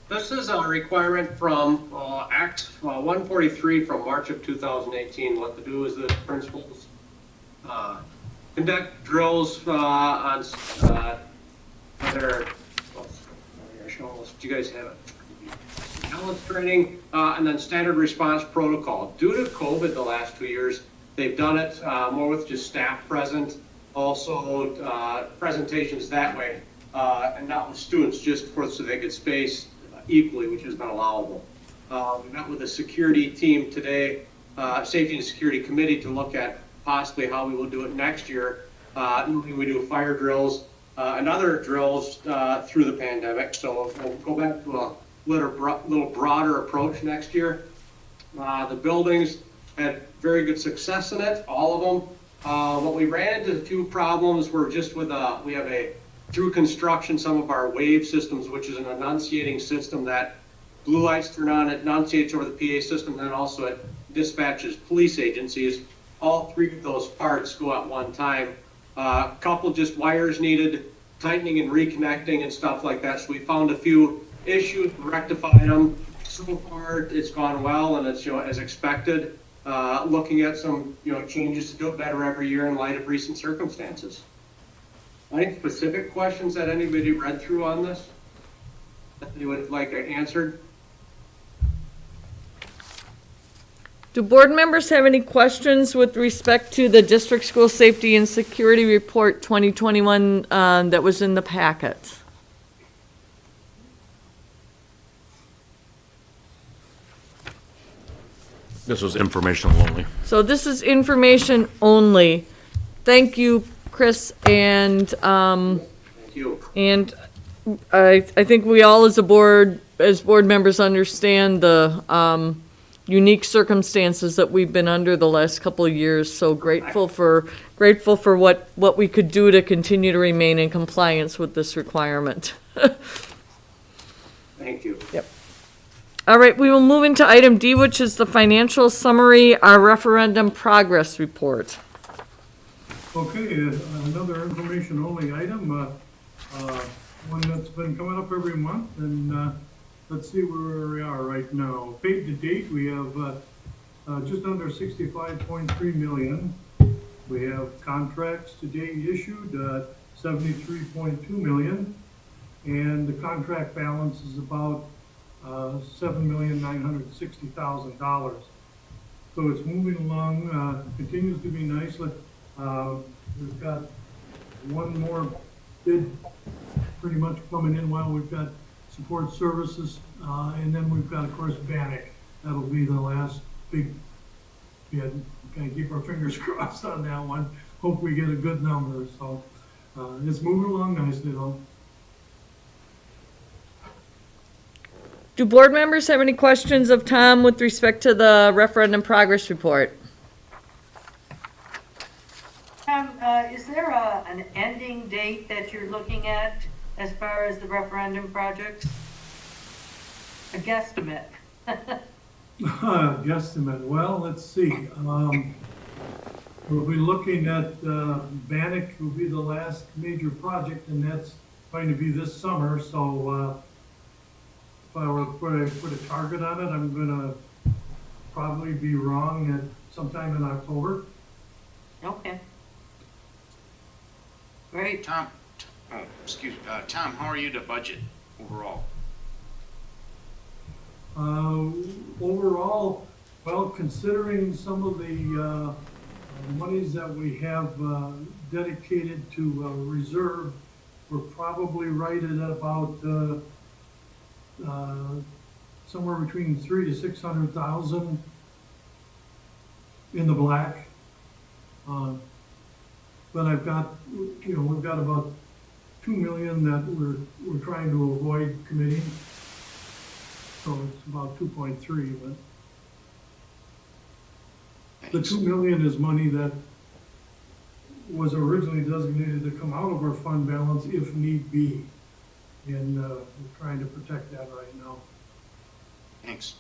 M: This is a requirement from Act 143 from March of 2018. What to do is the principals conduct drills on their, do you guys have it? Talent training, and then standard response protocol. Due to COVID the last 2 years, they've done it more with just staff present, also presentations that way, and not with students, just so they could space equally, which has been allowable. We met with the security team today, Safety and Security Committee, to look at possibly how we will do it next year. We do fire drills and other drills through the pandemic, so we'll go back to a little broader approach next year. The buildings had very good success in it, all of them. What we ran into a few problems were just with we have through construction, some of our wave systems, which is an enunciating system that blue lights turn on, it enunciates over the PA system, and then also it dispatches police agencies. All 3 of those parts go at one time. A couple just wires needed tightening and reconnecting and stuff like that. So we found a few issues, rectified them. So far, it's gone well, and it's as expected. Looking at some changes to do it better every year in light of recent circumstances. Any specific questions that anybody read through on this that you would like answered?
A: Do board members have any questions with respect to the District School Safety and Security Report 2021 that was in the packet?
D: This was informational only.
A: So this is information only. Thank you, Chris, and
M: Thank you.
A: and I think we all as board members understand the unique circumstances that we've been under the last couple of years. So grateful for what we could do to continue to remain in compliance with this requirement.
M: Thank you.
A: Yep. All right, we will move into item D, which is the financial summary, our referendum progress report.
I: Okay, another information-only item, one that's been coming up every month, and let's see where we are right now. Paid to date, we have just under 65.3 million. We have contracts to date issued, 73.2 million, and the contract balance is about $7,960,000. So it's moving along, continues to be nicely. We've got one more bid pretty much coming in while we've got support services, and then we've got, of course, Bannock. That'll be the last big bid. Kind of keep our fingers crossed on that one. Hope we get a good number, so it's moving along nicely though.
A: Do board members have any questions of Tom with respect to the referendum progress report?
F: Tom, is there an ending date that you're looking at as far as the referendum projects? A guesstimate?
I: Guesstimate. Well, let's see. We'll be looking at Bannock will be the last major project, and that's going to be this summer. So if I were to put a target on it, I'm going to probably be wrong at sometime in October.
F: Okay. Great.
K: Tom, Tom, how are you to budget overall?
I: Overall, well, considering some of the monies that we have dedicated to reserve, we're probably right at about somewhere between 300,000 to 600,000 in the black. But I've got, we've got about 2 million that we're trying to avoid committing. So it's about 2.3, but the 2 million is money that was originally designated to come out of our fund balance if need be. And we're trying to protect that right now.
K: Thanks.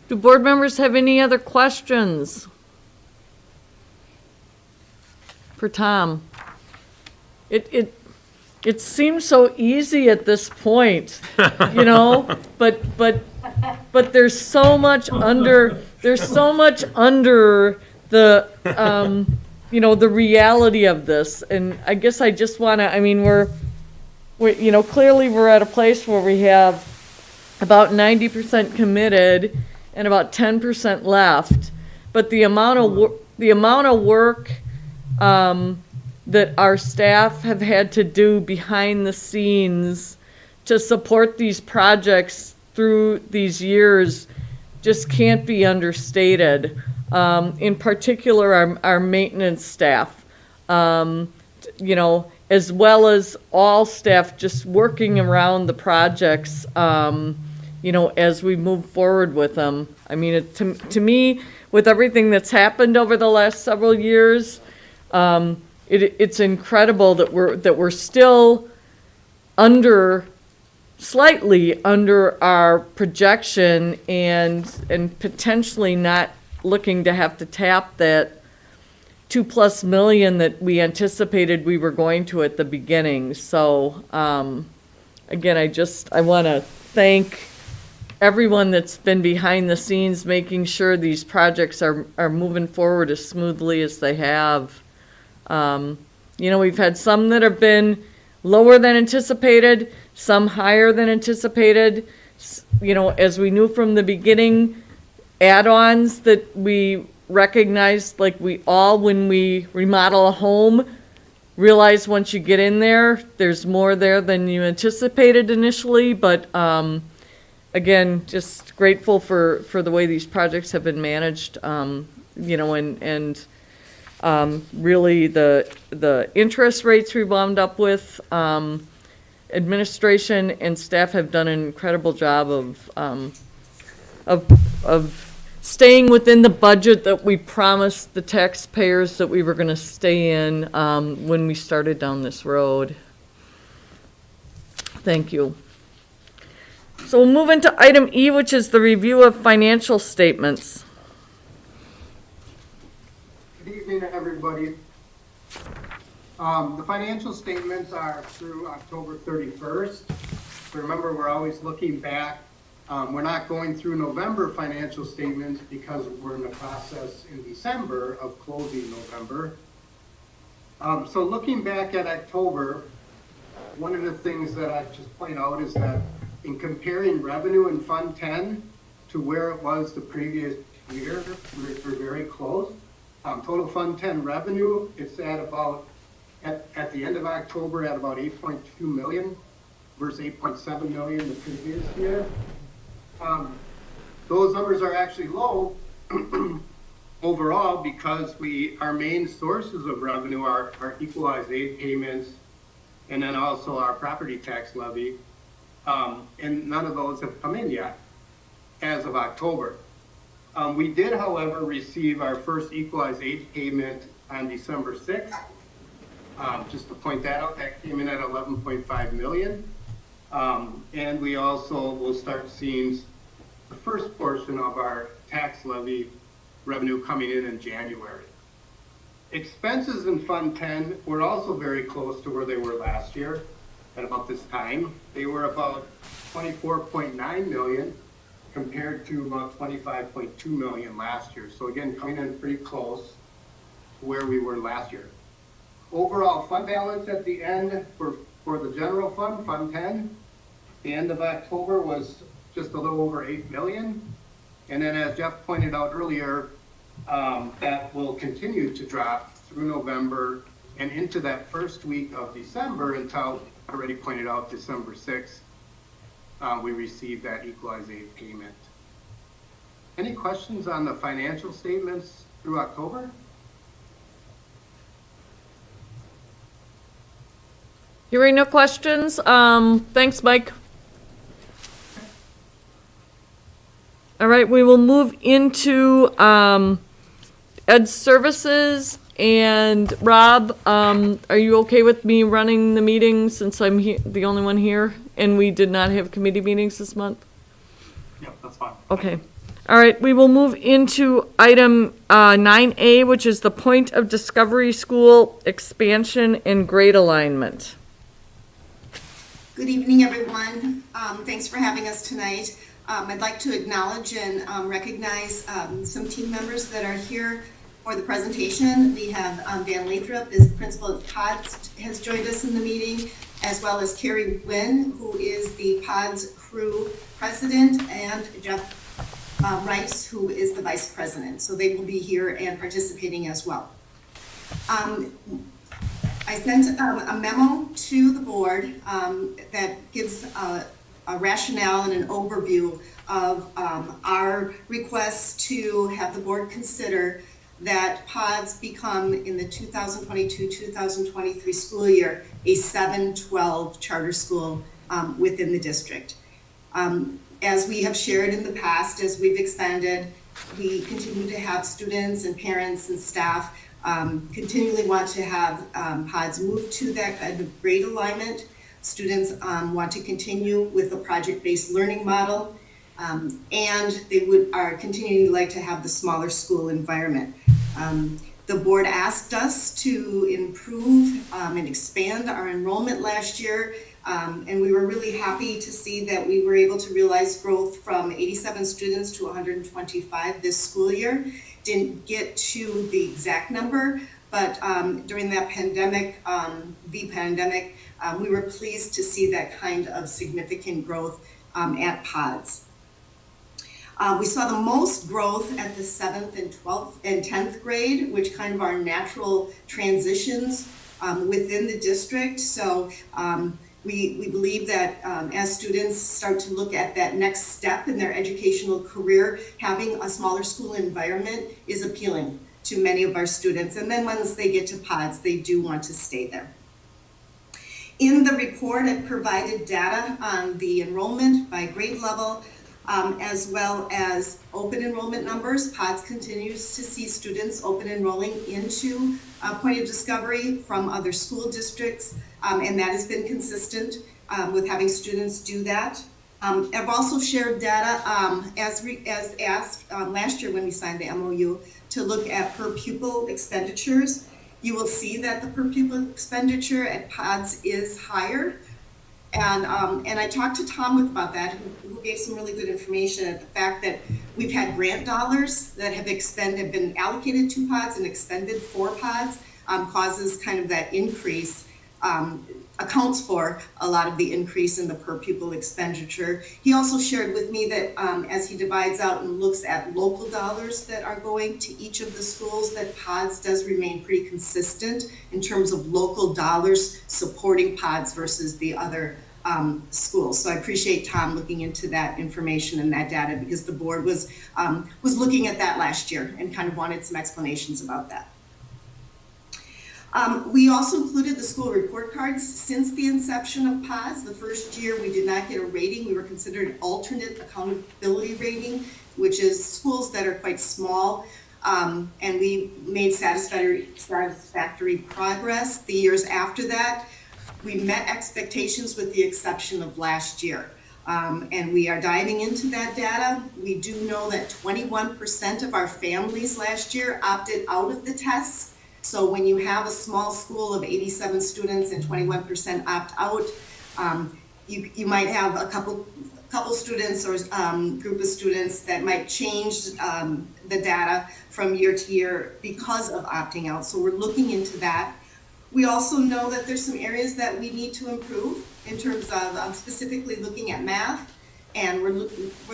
A: Do board members have any other questions for Tom? It seems so easy at this point, but there's so much under the the reality of this. And I guess I just want to, we're clearly we're at a place where we have about 90% committed and about 10% left, but the amount of work that our staff have had to do behind the scenes to support these projects through these years just can't be understated. In particular, our maintenance staff, as well as all staff just working around the projects, as we move forward with them. To me, with everything that's happened over the last several years, it's incredible that we're still slightly under our projection and potentially not looking to have to tap that $2+ million that we anticipated we were going to at the beginning. So again, I want to thank everyone that's been behind the scenes making sure these projects are moving forward as smoothly as they have. We've had some that have been lower than anticipated, some higher than anticipated. As we knew from the beginning, add-ons that we recognized, like when we remodel a home, realize once you get in there, there's more there than you anticipated initially. But again, just grateful for the way these projects have been managed, really the interest rates we wound up with, administration and staff have done an incredible job of staying within the budget that we promised the taxpayers that we were going to stay in when we started down this road. Thank you. So we'll move into item E, which is the review of financial statements.
N: Good evening, everybody. The financial statements are through October 31st. Remember, we're always looking back. We're not going through November financial statements because we're in the process in December of closing November. So looking back at October, one of the things that I just point out is that in comparing revenue in Fund 10 to where it was the previous year. We're very close. Total Fund 10 revenue, it's at about, at the end of October, at about 8.2 million versus 8.7 million the previous year. Those numbers are actually low overall because our main sources of revenue are equalized aid payments and then also our property tax levy. And none of those have come in yet as of October. We did, however, receive our first equalized aid payment on December 6th. Just to point that out, that came in at 11.5 million. And we also will start seeing the first portion of our tax levy revenue coming in January. Expenses in Fund 10 were also very close to where they were last year at about this time. They were about 24.9 million compared to about 25.2 million last year. So again, coming in pretty close to where we were last year. Overall fund balance at the end for the general fund, Fund 10, the end of October was just a little over 8 million. And then as Jeff pointed out earlier, that will continue to drop through November and into that first week of December until, I already pointed out, December 6th, we received that equalized aid payment. Any questions on the financial statements through October?
A: Hearing no questions, thanks, Mike. All right, we will move into Ed Services. And Rob, are you okay with me running the meeting since I'm the only one here? And we did not have committee meetings this month?
L: Yep, that's fine.
A: Okay. All right, we will move into item 9A, which is the Point of Discovery School expansion and grade alignment.
O: Good evening, everyone. Thanks for having us tonight. I'd like to acknowledge and recognize some team members that are here for the presentation. We have Dan Lathrop, is principal of PODS, has joined us in the meeting, as well as Carrie Wynn, who is the PODS crew president, and Jeff Rice, who is the vice president. So they will be here and participating as well. I sent a memo to the board that gives a rationale and an overview of our request to have the board consider that PODS become, in the 2022-2023 school year, a 7-12 charter school within the district. As we have shared in the past, as we've expanded, we continue to have students and parents and staff continually want to have PODS move to that kind of grade alignment. Students want to continue with the project-based learning model, and they are continuing to like to have the smaller school environment. The board asked us to improve and expand our enrollment last year, and we were really happy to see that we were able to realize growth from 87 students to 125 this school year. Didn't get to the exact number, but during that pandemic, we were pleased to see that kind of significant growth at PODS. We saw the most growth at the 7th and 12th and 10th grade, which kind of are natural transitions within the district. So we believe that as students start to look at that next step in their educational career, having a smaller school environment is appealing to many of our students. And then once they get to PODS, they do want to stay there. In the report, it provided data on the enrollment by grade level, as well as open enrollment numbers. PODS continues to see students open enrolling into Point of Discovery from other school districts, and that has been consistent with having students do that. I've also shared data as asked last year when we signed the MOU to look at per pupil expenditures. You will see that the per pupil expenditure at PODS is higher. And I talked to Tom about that, who gave some really good information at the fact that we've had grant dollars that have been allocated to PODS and expended for PODS, causes kind of that increase accounts for a lot of the increase in the per pupil expenditure. He also shared with me that as he divides out and looks at local dollars that are going to each of the schools, that PODS does remain pretty consistent in terms of local dollars supporting PODS versus the other schools. So I appreciate Tom looking into that information and that data, because the board was looking at that last year and kind of wanted some explanations about that. We also included the school report cards since the inception of PODS. The first year we did not get a rating. We were considered an alternate accountability rating, which is schools that are quite small. And we made satisfactory progress. The years after that, we met expectations with the exception of last year. And we are diving into that data. We do know that 21% of our families last year opted out of the tests. So when you have a small school of 87 students and 21% opt out, you might have a couple students or group of students that might change the data from year to year because of opting out. So we're looking into that. We also know that there's some areas that we need to improve in terms of specifically looking at math. And we're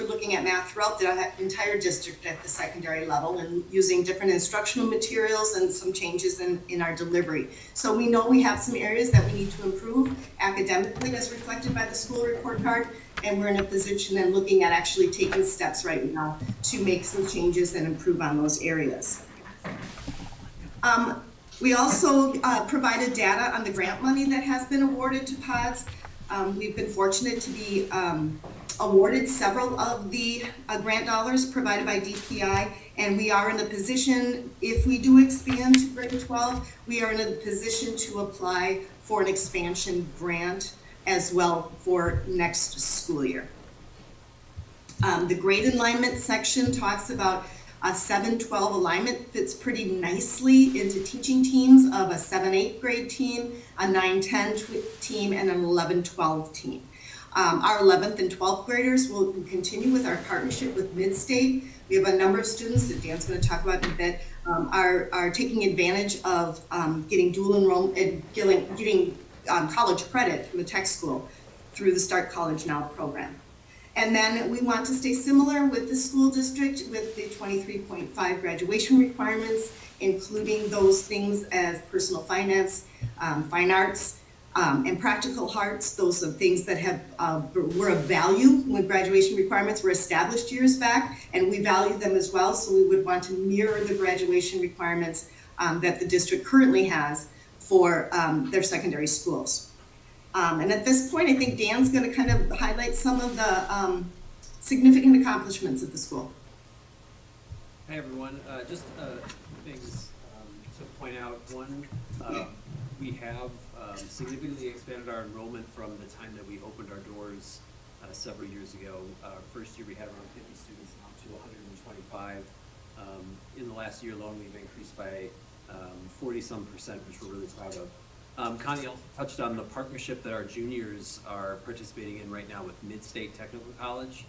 O: looking at math throughout the entire district at the secondary level and using different instructional materials and some changes in our delivery. So we know we have some areas that we need to improve academically as reflected by the school report card. And we're in a position and looking at actually taking steps right now to make some changes and improve on those areas. We also provided data on the grant money that has been awarded to PODS. We've been fortunate to be awarded several of the grant dollars provided by DPI, and we are in a position, if we do expand to grade 12, we are in a position to apply for an expansion grant as well for next school year. The grade alignment section talks about a 7-12 alignment fits pretty nicely into teaching teams of a 7-8 grade team, a 9-10 team, and an 11-12 team. Our 11th and 12th graders will continue with our partnership with Midstate. We have a number of students that Dan's going to talk about in a bit, are taking advantage of getting dual enrollment and getting college credit from the tech school through the Start College Now program. And then we want to stay similar with the school district with the 23.5 graduation requirements, including those things as personal finance, fine arts, and practical arts. Those are things that were of value when graduation requirements were established years back, and we value them as well. So we would want to mirror the graduation requirements that the district currently has for their secondary schools. And at this point, I think Dan's going to kind of highlight some of the significant accomplishments at the school.
P: Hi, everyone. Just things to point out. One, we have significantly expanded our enrollment from the time that we opened our doors several years ago. First year, we had around 50 students, now to 125. In the last year alone, we've increased by 40-some%, which we're really proud of. Connie touched on the partnership that our juniors are participating in right now with Midstate Technical College.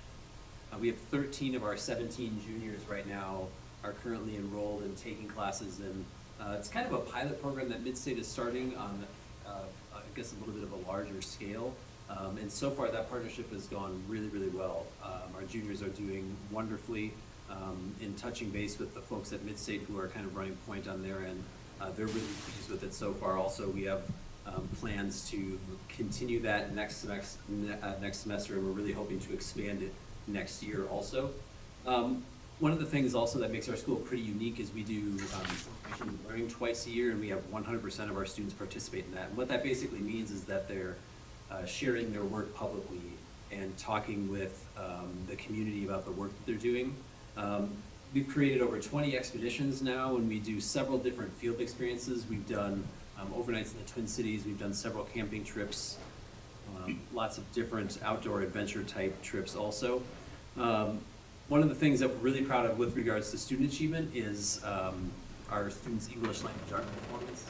P: We have 13 of our 17 juniors right now are currently enrolled and taking classes, and it's kind of a pilot program that Midstate is starting on, I guess, a little bit of a larger scale. And so far that partnership has gone really, really well. Our juniors are doing wonderfully in touching base with the folks at Midstate who are kind of running point on their end. They're really pleased with it so far. Also, we have plans to continue that next semester, and we're really hoping to expand it next year also. One of the things also that makes our school pretty unique is we do learning twice a year, and we have 100% of our students participate in that. And what that basically means is that they're sharing their work publicly and talking with the community about the work that they're doing. We've created over 20 expeditions now, and we do several different field experiences. We've done overnights in the Twin Cities. We've done several camping trips, lots of different outdoor adventure type trips also. One of the things that we're really proud of with regards to student achievement is our students' English language art performance.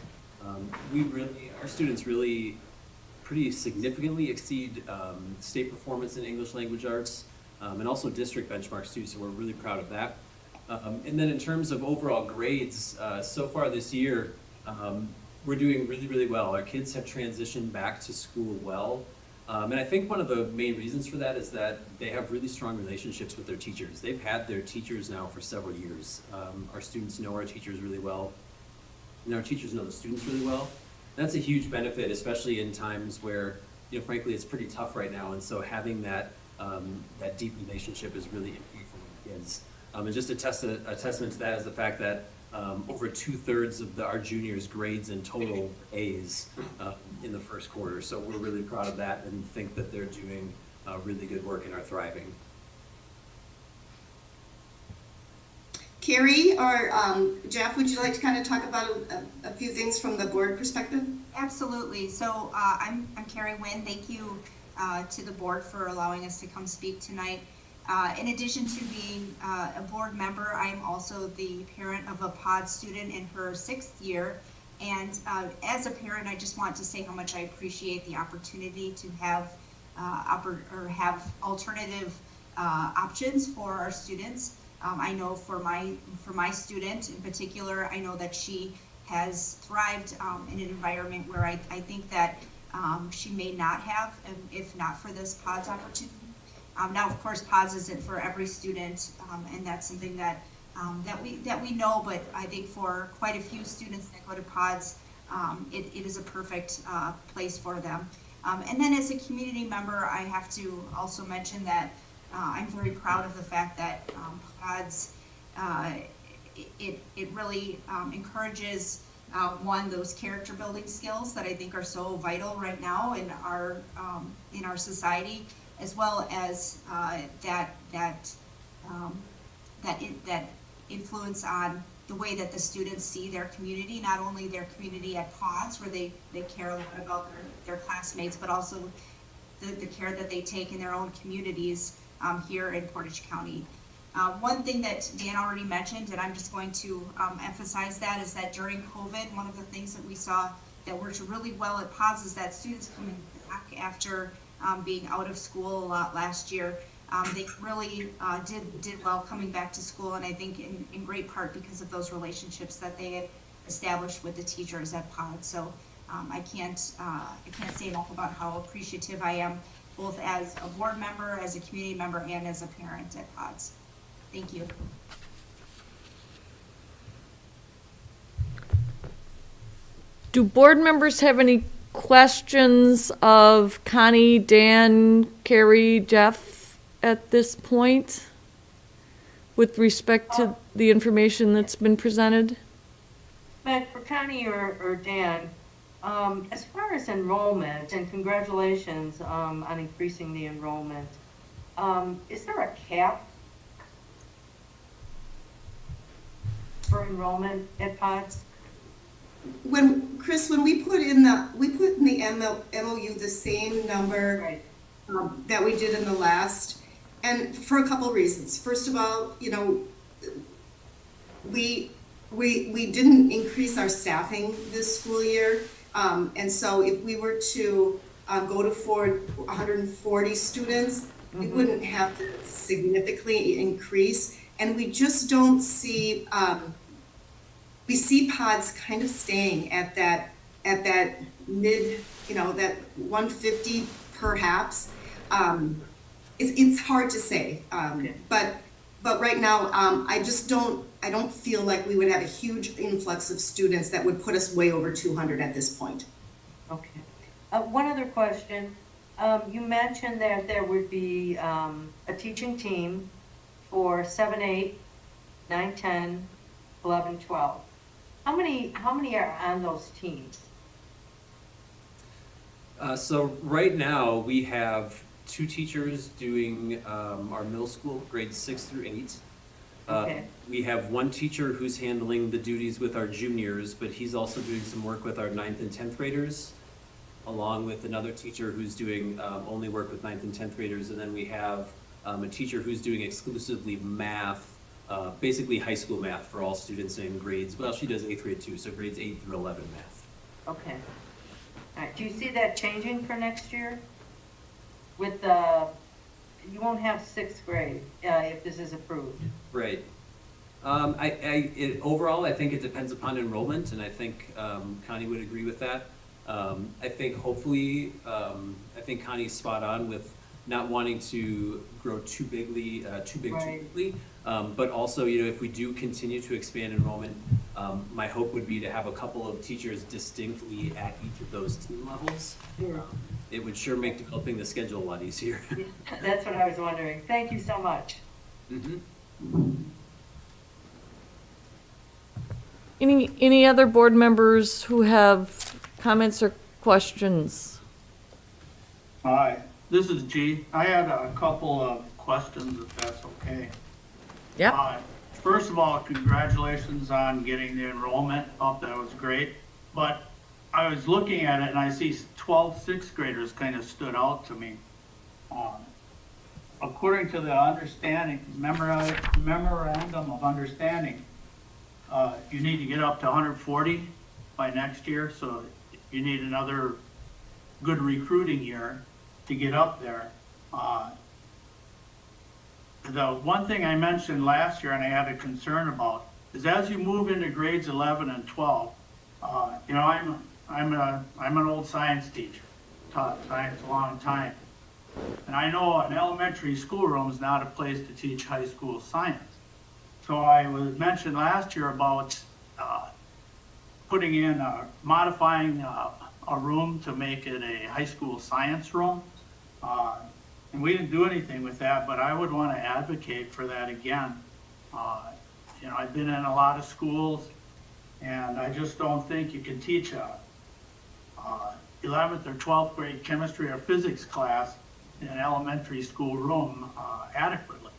P: Our students really pretty significantly exceed state performance in English language arts, and also district benchmarks too, so we're really proud of that. And then in terms of overall grades, so far this year, We're doing really, really well. Our kids have transitioned back to school well. And I think one of the main reasons for that is that they have really strong relationships with their teachers. They've had their teachers now for several years. Our students know our teachers really well, and our teachers know the students really well. And that's a huge benefit, especially in times where, you know, frankly, it's pretty tough right now. And so having that that deep relationship is really important for the kids. And just a testament to that is the fact that over 2/3 of our juniors' grades in total A's in the first quarter. So we're really proud of that and think that they're doing really good work and are thriving.
O: Carrie or Jeff, would you like to kind of talk about a few things from the board perspective?
Q: Absolutely. So I'm Carrie Wynn. Thank you to the board for allowing us to come speak tonight. In addition to being a board member, I am also the parent of a POD student in her 6th year. And as a parent, I just want to say how much I appreciate the opportunity to have have alternative options for our students. I know for my student in particular, I know that she has thrived in an environment where I think that she may not have, if not for this PODS opportunity. Now, of course, PODS isn't for every student, and that's something that we know. But I think for quite a few students that go to PODS, it is a perfect place for them. And then, as a community member, I have to also mention that I'm very proud of the fact that PODS it really encourages those character building skills that I think are so vital right now in our society, as well as that influence on the way that the students see their community, not only their community at PODS, where they care a lot about their classmates, but also the care that they take in their own communities here in Portage County. One thing that Dan already mentioned, and I'm just going to emphasize that, is that during COVID, one of the things that we saw that worked really well at PODS is that students coming back after being out of school a lot last year, they really did well coming back to school, and I think in great part because of those relationships that they had established with the teachers at PODS. So I can't say enough about how appreciative I am, both as a board member, as a community member, and as a parent at PODS. Thank you.
A: Do board members have any questions of Connie, Dan, Carrie, Jeff at this point with respect to the information that's been presented?
F: But for Connie or Dan, as far as enrollment, and congratulations on increasing the enrollment, is there a cap for enrollment at PODS?
O: Chris, when we put in the MOU the same number that we did in the last, and for a couple of reasons. First of all, you know, we didn't increase our staffing this school year, and so if we were to go to 140 students, we wouldn't have to significantly increase, and we just don't see. We see PODS kind of staying at that mid, you know, that 150 perhaps. It's hard to say, but right now I don't feel like we would have a huge influx of students that would put us way over 200 at this point.
F: Okay. One other question. You mentioned that there would be a teaching team for 7, 8, 9, 10, 11, 12. How many are on those teams?
P: So right now we have 2 teachers doing our middle school grades 6 through 8.
F: Okay.
P: We have 1 teacher who's handling the duties with our juniors, but he's also doing some work with our 9th and 10th graders, along with another teacher who's doing only work with 9th and 10th graders. And then we have a teacher who's doing exclusively math, basically high school math for all students in grades. Well, she does 8th grade too, so grades 8 through 11 math.
F: Okay. All right. Do you see that changing for next year? With you won't have 6th grade if this is approved.
P: Right. Overall, I think it depends upon enrollment, and I think Connie would agree with that. I think hopefully, I think Connie's spot on with not wanting to grow too big too quickly. But also, if we do continue to expand enrollment, my hope would be to have a couple of teachers distinctly at each of those team levels. It would sure make developing the schedule a lot easier.
F: That's what I was wondering. Thank you so much.
A: Any other board members who have comments or questions?
C: Hi, this is G. I had a couple of questions, if that's okay.
A: Yeah.
C: First of all, congratulations on getting the enrollment up. That was great. But I was looking at it and I see 12 sixth graders kind of stood out to me. According to the memorandum of understanding, you need to get up to 140 by next year, so you need another good recruiting year to get up there. The one thing I mentioned last year and I had a concern about is as you move into grades 11 and 12, I'm an old science teacher, taught science a long time. And I know an elementary schoolroom is not a place to teach high school science. So I was mentioned last year about putting in, modifying a room to make it a high school science room. And we didn't do anything with that, but I would want to advocate for that again. I've been in a lot of schools, and I just don't think you can teach a 11th or 12th grade chemistry or physics class in an elementary school room adequately.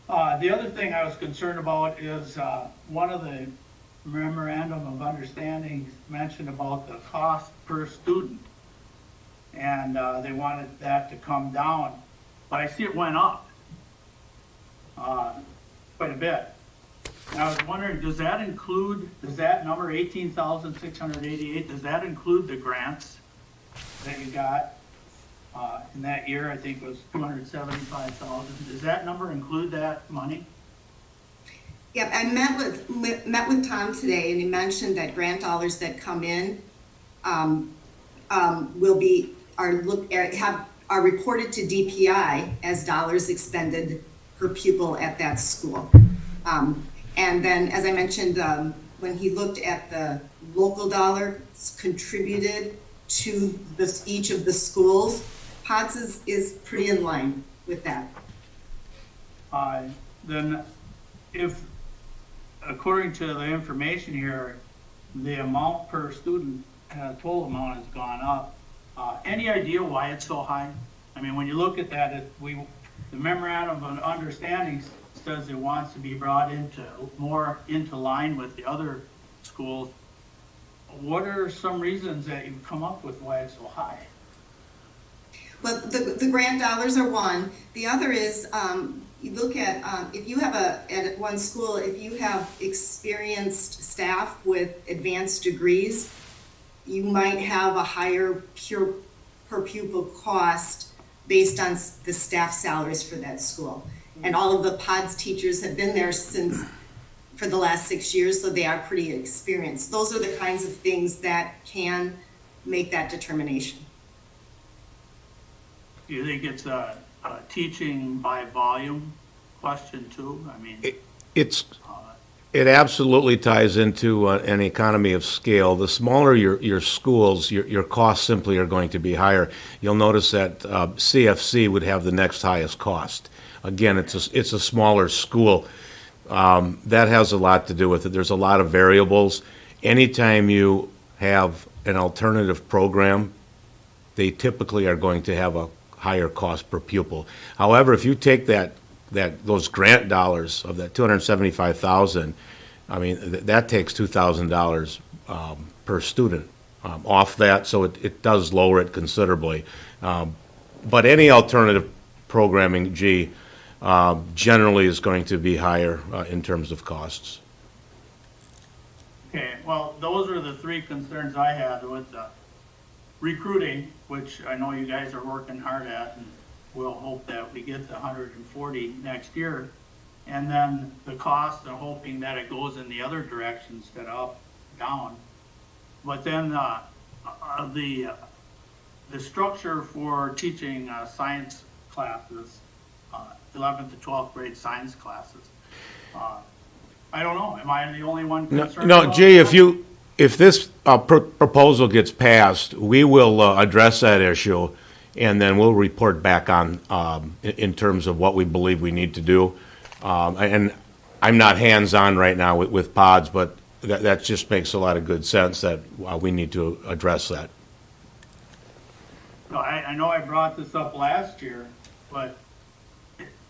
C: The other thing I was concerned about is one of the memorandum of understanding mentioned about the cost per student. And they wanted that to come down, but I see it went up quite a bit. And I was wondering, does that number 18,688, does that include the grants that you got in that year? I think it was 275,000. Does that number include that money?
O: Yep, I met with Tom today, and he mentioned that grant dollars that come in are reported to DPI as dollars expended per pupil at that school. And then, as I mentioned, when he looked at the local dollars contributed to each of the schools, POTS is pretty in line with that.
C: Then if, according to the information here, the amount per student, total amount has gone up, any idea why it's so high? I mean, when you look at that, the memorandum of understanding says it wants to be brought more into line with the other schools. What are some reasons that you've come up with why it's so high?
O: Well, the grant dollars are one. The other is, you look at, if you have at one school, if you have experienced staff with advanced degrees, you might have a higher per pupil cost based on the staff salaries for that school. And all of the PODS teachers have been there for the last 6 years, so they are pretty experienced. Those are the kinds of things that can make that determination.
C: Do you think it's a teaching by volume question too? I mean,
D: it absolutely ties into an economy of scale. The smaller your schools, your costs simply are going to be higher. You'll notice that CFC would have the next highest cost. Again, it's a smaller school. That has a lot to do with it. There's a lot of variables. Anytime you have an alternative program, they typically are going to have a higher cost per pupil. However, if you take those grant dollars of that $275,000, I mean, that takes $2,000 per student off that, so it does lower it considerably. But any alternative programming, generally is going to be higher in terms of costs.
C: okay, well, those are the three concerns I had with recruiting, which I know you guys are working hard at, and we'll hope that we get the 140 next year. and then the cost and hoping that it goes in the other direction instead of up, down. But then the structure for teaching science classes, 11th to 12th grade science classes, I don't know, am I the only one concerned?
D: No,
C: about
D: Jay,
C: that?
D: if this proposal gets passed, we will address that issue, and then we'll report back on, in terms of what we believe we need to do. And I'm not hands-on right now with pods, but that just makes a lot of good sense that we need to address that.
C: No, I know I brought this up last year, but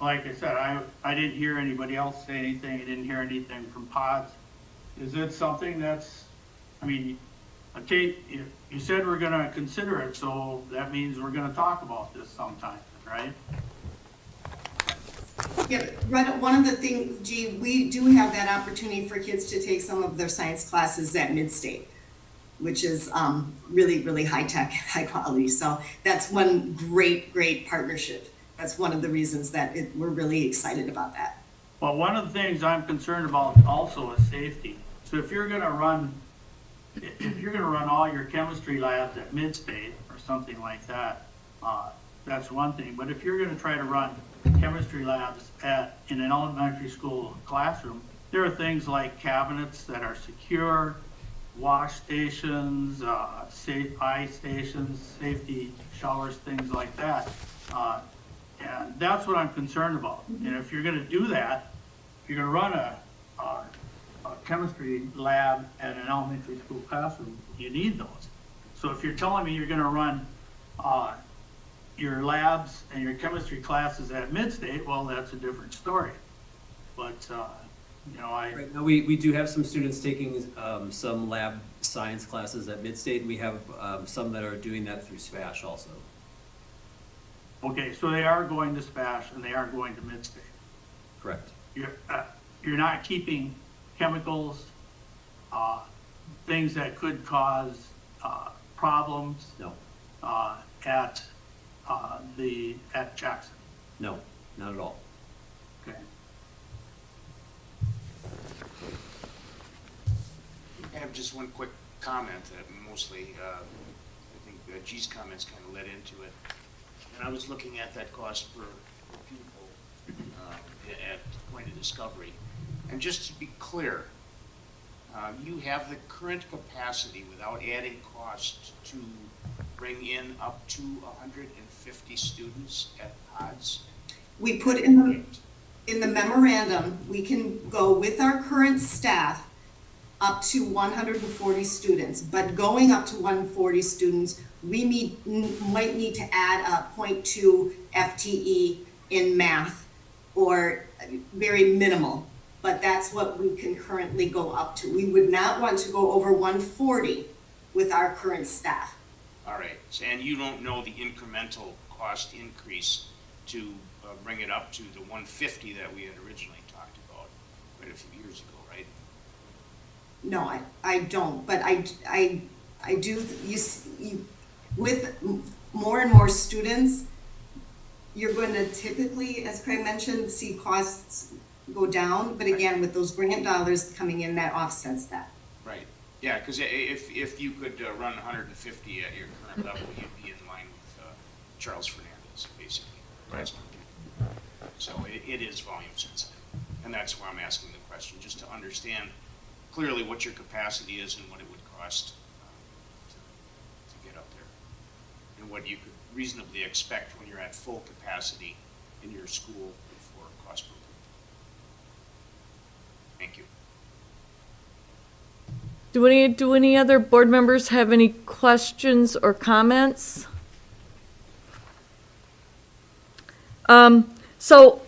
C: like I said, I didn't hear anybody else say anything. I didn't hear anything from pods. Is it something that's, I mean, okay, you said we're gonna consider it, so that means we're gonna talk about this sometime, right?
O: Yeah, right, one of the things, G, we do have that opportunity for kids to take some of their science classes at Mid-State, which is really, really high-tech, high quality. So that's one great partnership. That's one of the reasons that we're really excited about that.
C: Well, one of the things I'm concerned about also is safety. So if you're gonna run all your chemistry labs at Mid-State or something like that, that's one thing. But if you're gonna try to run chemistry labs in an elementary school classroom, there are things like cabinets that are secure, wash stations, safe eye stations, safety showers, things like that. And that's what I'm concerned about. And if you're gonna do that, if you're gonna run a chemistry lab at an elementary school classroom, you need those. So if you're telling me you're gonna run your labs and your chemistry classes at Mid-State, well, that's a different story. But, you know,
P: Right now, we do have some students taking some lab science classes at Mid-State, and we have some that are doing that through SPASH also.
C: okay, so they are going to SPASH and they are going to Mid-State.
P: Correct.
C: You're not keeping chemicals, things that could cause problems.
P: No.
C: At Jackson.
P: No, not at all.
C: Okay.
K: I have just one quick comment that mostly, I think G's comments kind of led into it. And I was looking at that cost per pupil at point of discovery. And just to be clear, you have the current capacity without adding cost to bring in up to 150 students at pods?
O: We put in the memorandum, we can go with our current staff up to 140 students, but going up to 140 students, we might need to add a 0.2 FTE in math, or very minimal, but that's what we can currently go up to. We would not want to go over 140 with our current staff.
K: All right, and you don't know the incremental cost increase to bring it up to the 150 that we had originally talked about quite a few years ago, right?
O: No, I don't, but I do, you, with more and more students, you're going to typically, as Craig mentioned, see costs go down, but again, with those grant dollars coming in, that offsets that.
K: Right, yeah, because if you could run 150 at your current level, you'd be in line with Charles Fernandez, basically.
D: Right.
K: So it is volume sensitive, and that's why I'm asking the question, just to understand clearly what your capacity is and what it would cost to get up there, and what you could reasonably expect when you're at full capacity in your school for cost per pupil. Thank you.
A: Do any other board members have any questions or comments? So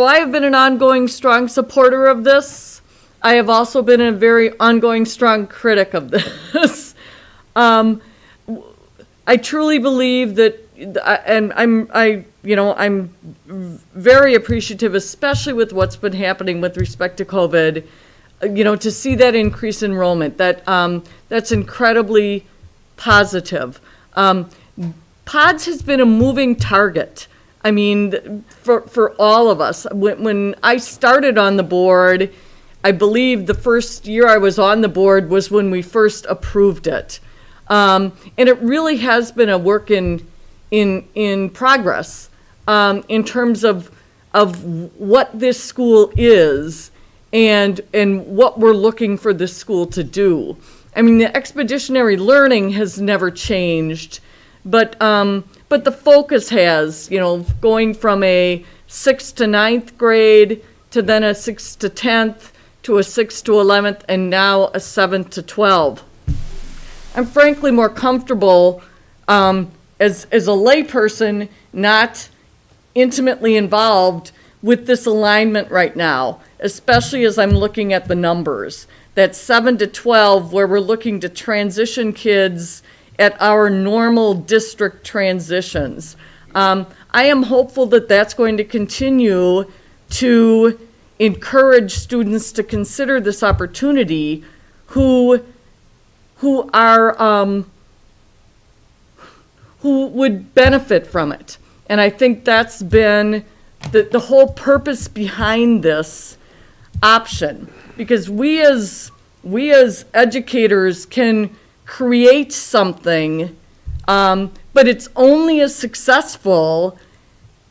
A: I have been an ongoing strong supporter of this. I have also been a very ongoing strong critic of this. I truly believe that, and I'm very appreciative, especially with what's been happening with respect to COVID, to see that increase in enrollment. That's incredibly positive. PODS has been a moving target. I mean, for all of us. When I started on the board, I believe the first year I was on the board was when we first approved it. And it really has been a work in progress in terms of what this school is and what we're looking for this school to do. I mean, the expeditionary learning has never changed, but the focus has, going from a 6th to 9th grade to then a 6th to 10th to a 6th to 11th and now a 7th to 12th. I'm frankly more comfortable as a layperson, not intimately involved with this alignment right now, especially as I'm looking at the numbers. That 7 to 12, where we're looking to transition kids at our normal district transitions. I am hopeful that that's going to continue to encourage students to consider this opportunity who would benefit from it. And I think that's been the whole purpose behind this option, because we as educators can create something, but it's only as successful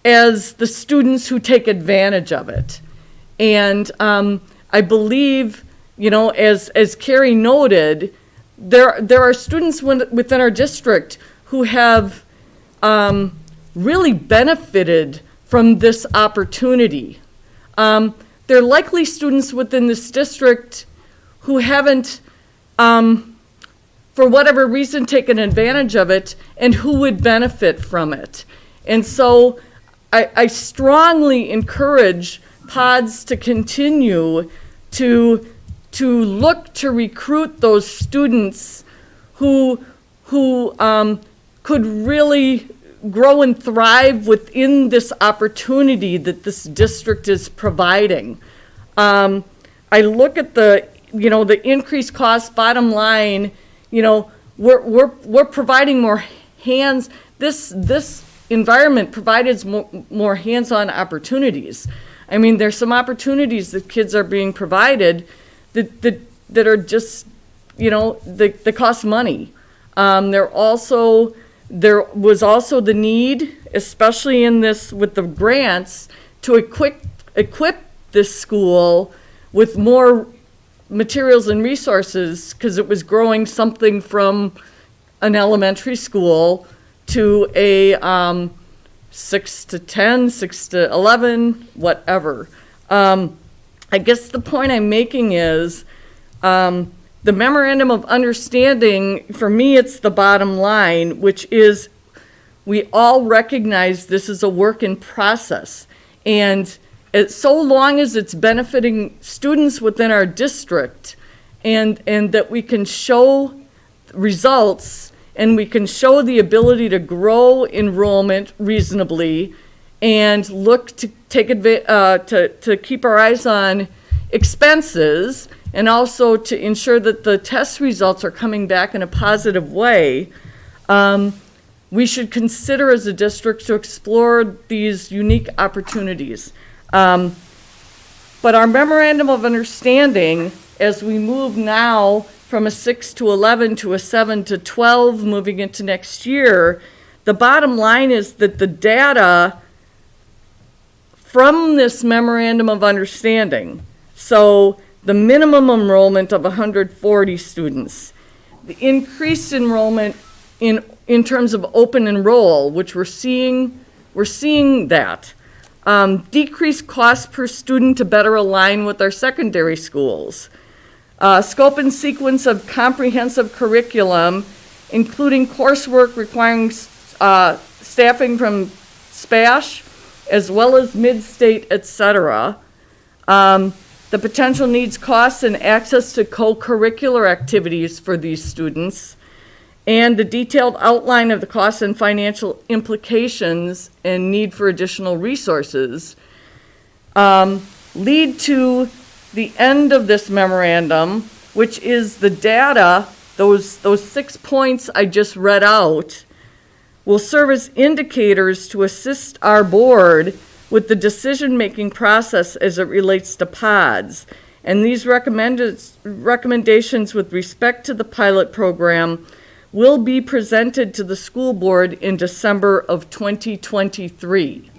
A: as the students who take advantage of it. And I believe, as Carrie noted, there are students within our district who have really benefited from this opportunity. There are likely students within this district who haven't, for whatever reason, taken advantage of it and who would benefit from it. And so I strongly encourage pods to continue to look to recruit those students who could really grow and thrive within this opportunity that this district is providing. I look at the increased cost. Bottom line, we're providing more hands. This environment provides more hands-on opportunities. I mean, there's some opportunities that kids are being provided that are just, they cost money. There was also the need, especially in this with the grants, to equip this school with more materials and resources, because it was growing something from an elementary school to a 6 to 10, 6 to 11, whatever. I guess the point I'm making is the memorandum of understanding, for me, it's the bottom line, which is we all recognize this is a work in process. And so long as it's benefiting students within our district and that we can show results and we can show the ability to grow enrollment reasonably and look to take to keep our eyes on expenses, and also to ensure that the test results are coming back in a positive way, we should consider as a district to explore these unique opportunities. But our memorandum of understanding, as we move now from a 6 to 11 to a 7 to 12 moving into next year, the bottom line is that the data from this memorandum of understanding, so the minimum enrollment of 140 students, the increased enrollment in terms of open enroll, which we're seeing that. Decreased cost per student to better align with our secondary schools. Scope and sequence of comprehensive curriculum, including coursework requiring staffing from SPASH, as well as mid-state, etc. The potential needs, costs, and access to co-curricular activities for these students, and the detailed outline of the costs and financial implications and need for additional resources lead to the end of this memorandum, which is the data, those 6 points I just read out, will serve as indicators to assist our board with the decision-making process as it relates to pods. And these recommendations with respect to the pilot program will be presented to the school board in December of 2023.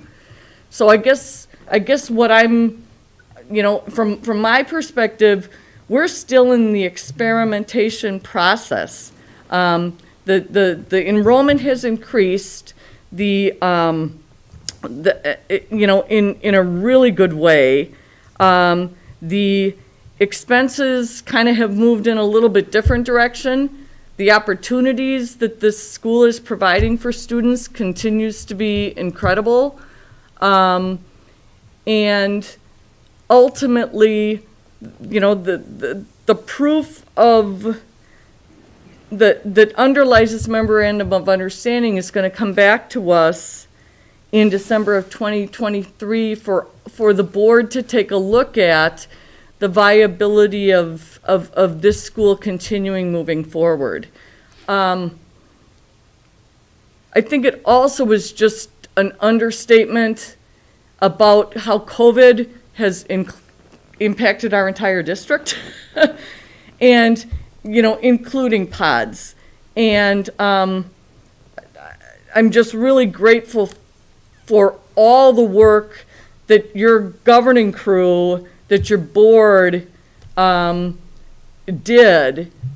A: So I guess what I'm, from my perspective, we're still in the experimentation process. The enrollment has increased, in a really good way. The expenses kind of have moved in a little bit different direction. The opportunities that this school is providing for students continues to be incredible. And ultimately, the proof of that underlies this memorandum of understanding is going to come back to us in December of 2023 for the board to take a look at the viability of this school continuing moving forward. I think it also was just an understatement about how COVID has impacted our entire district and, including pods. And I'm just really grateful for all the work that your governing crew, that your board did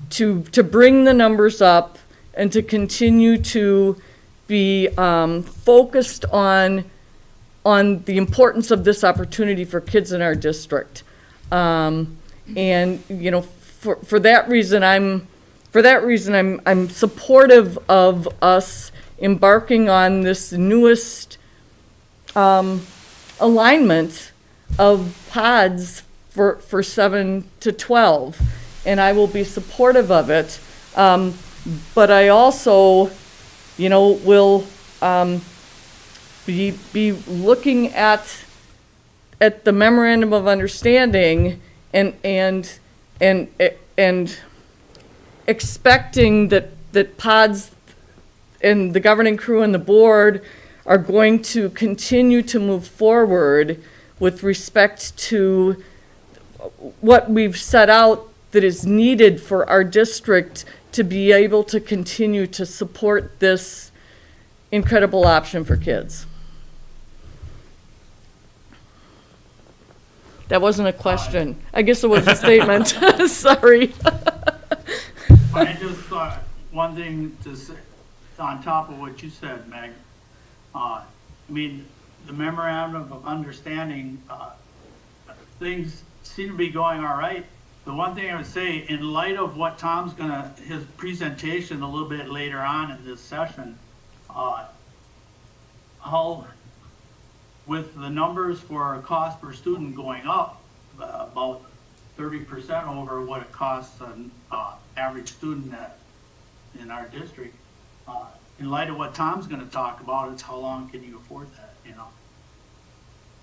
A: to bring the numbers up and to continue to be focused on the importance of this opportunity for kids in our district. And for that reason I'm supportive of us embarking on this newest alignment of pods for 7 to 12, and I will be supportive of it. But I also, will be looking at the memorandum of understanding and expecting that pods and the governing crew and the board are going to continue to move forward with respect to what we've set out that is needed for our district to be able to continue to support this incredible option for kids. That wasn't a question. I guess it was a statement. Sorry.
C: I just thought one thing to say on top of what you said, Meg. The memorandum of understanding, things seem to be going all right. The one thing I would say, in light of what Tom's his presentation a little bit later on in this session, how with the numbers for cost per student going up about 30% over what it costs an average student in our district, in light of what Tom's going to talk about, it's how long can you afford that,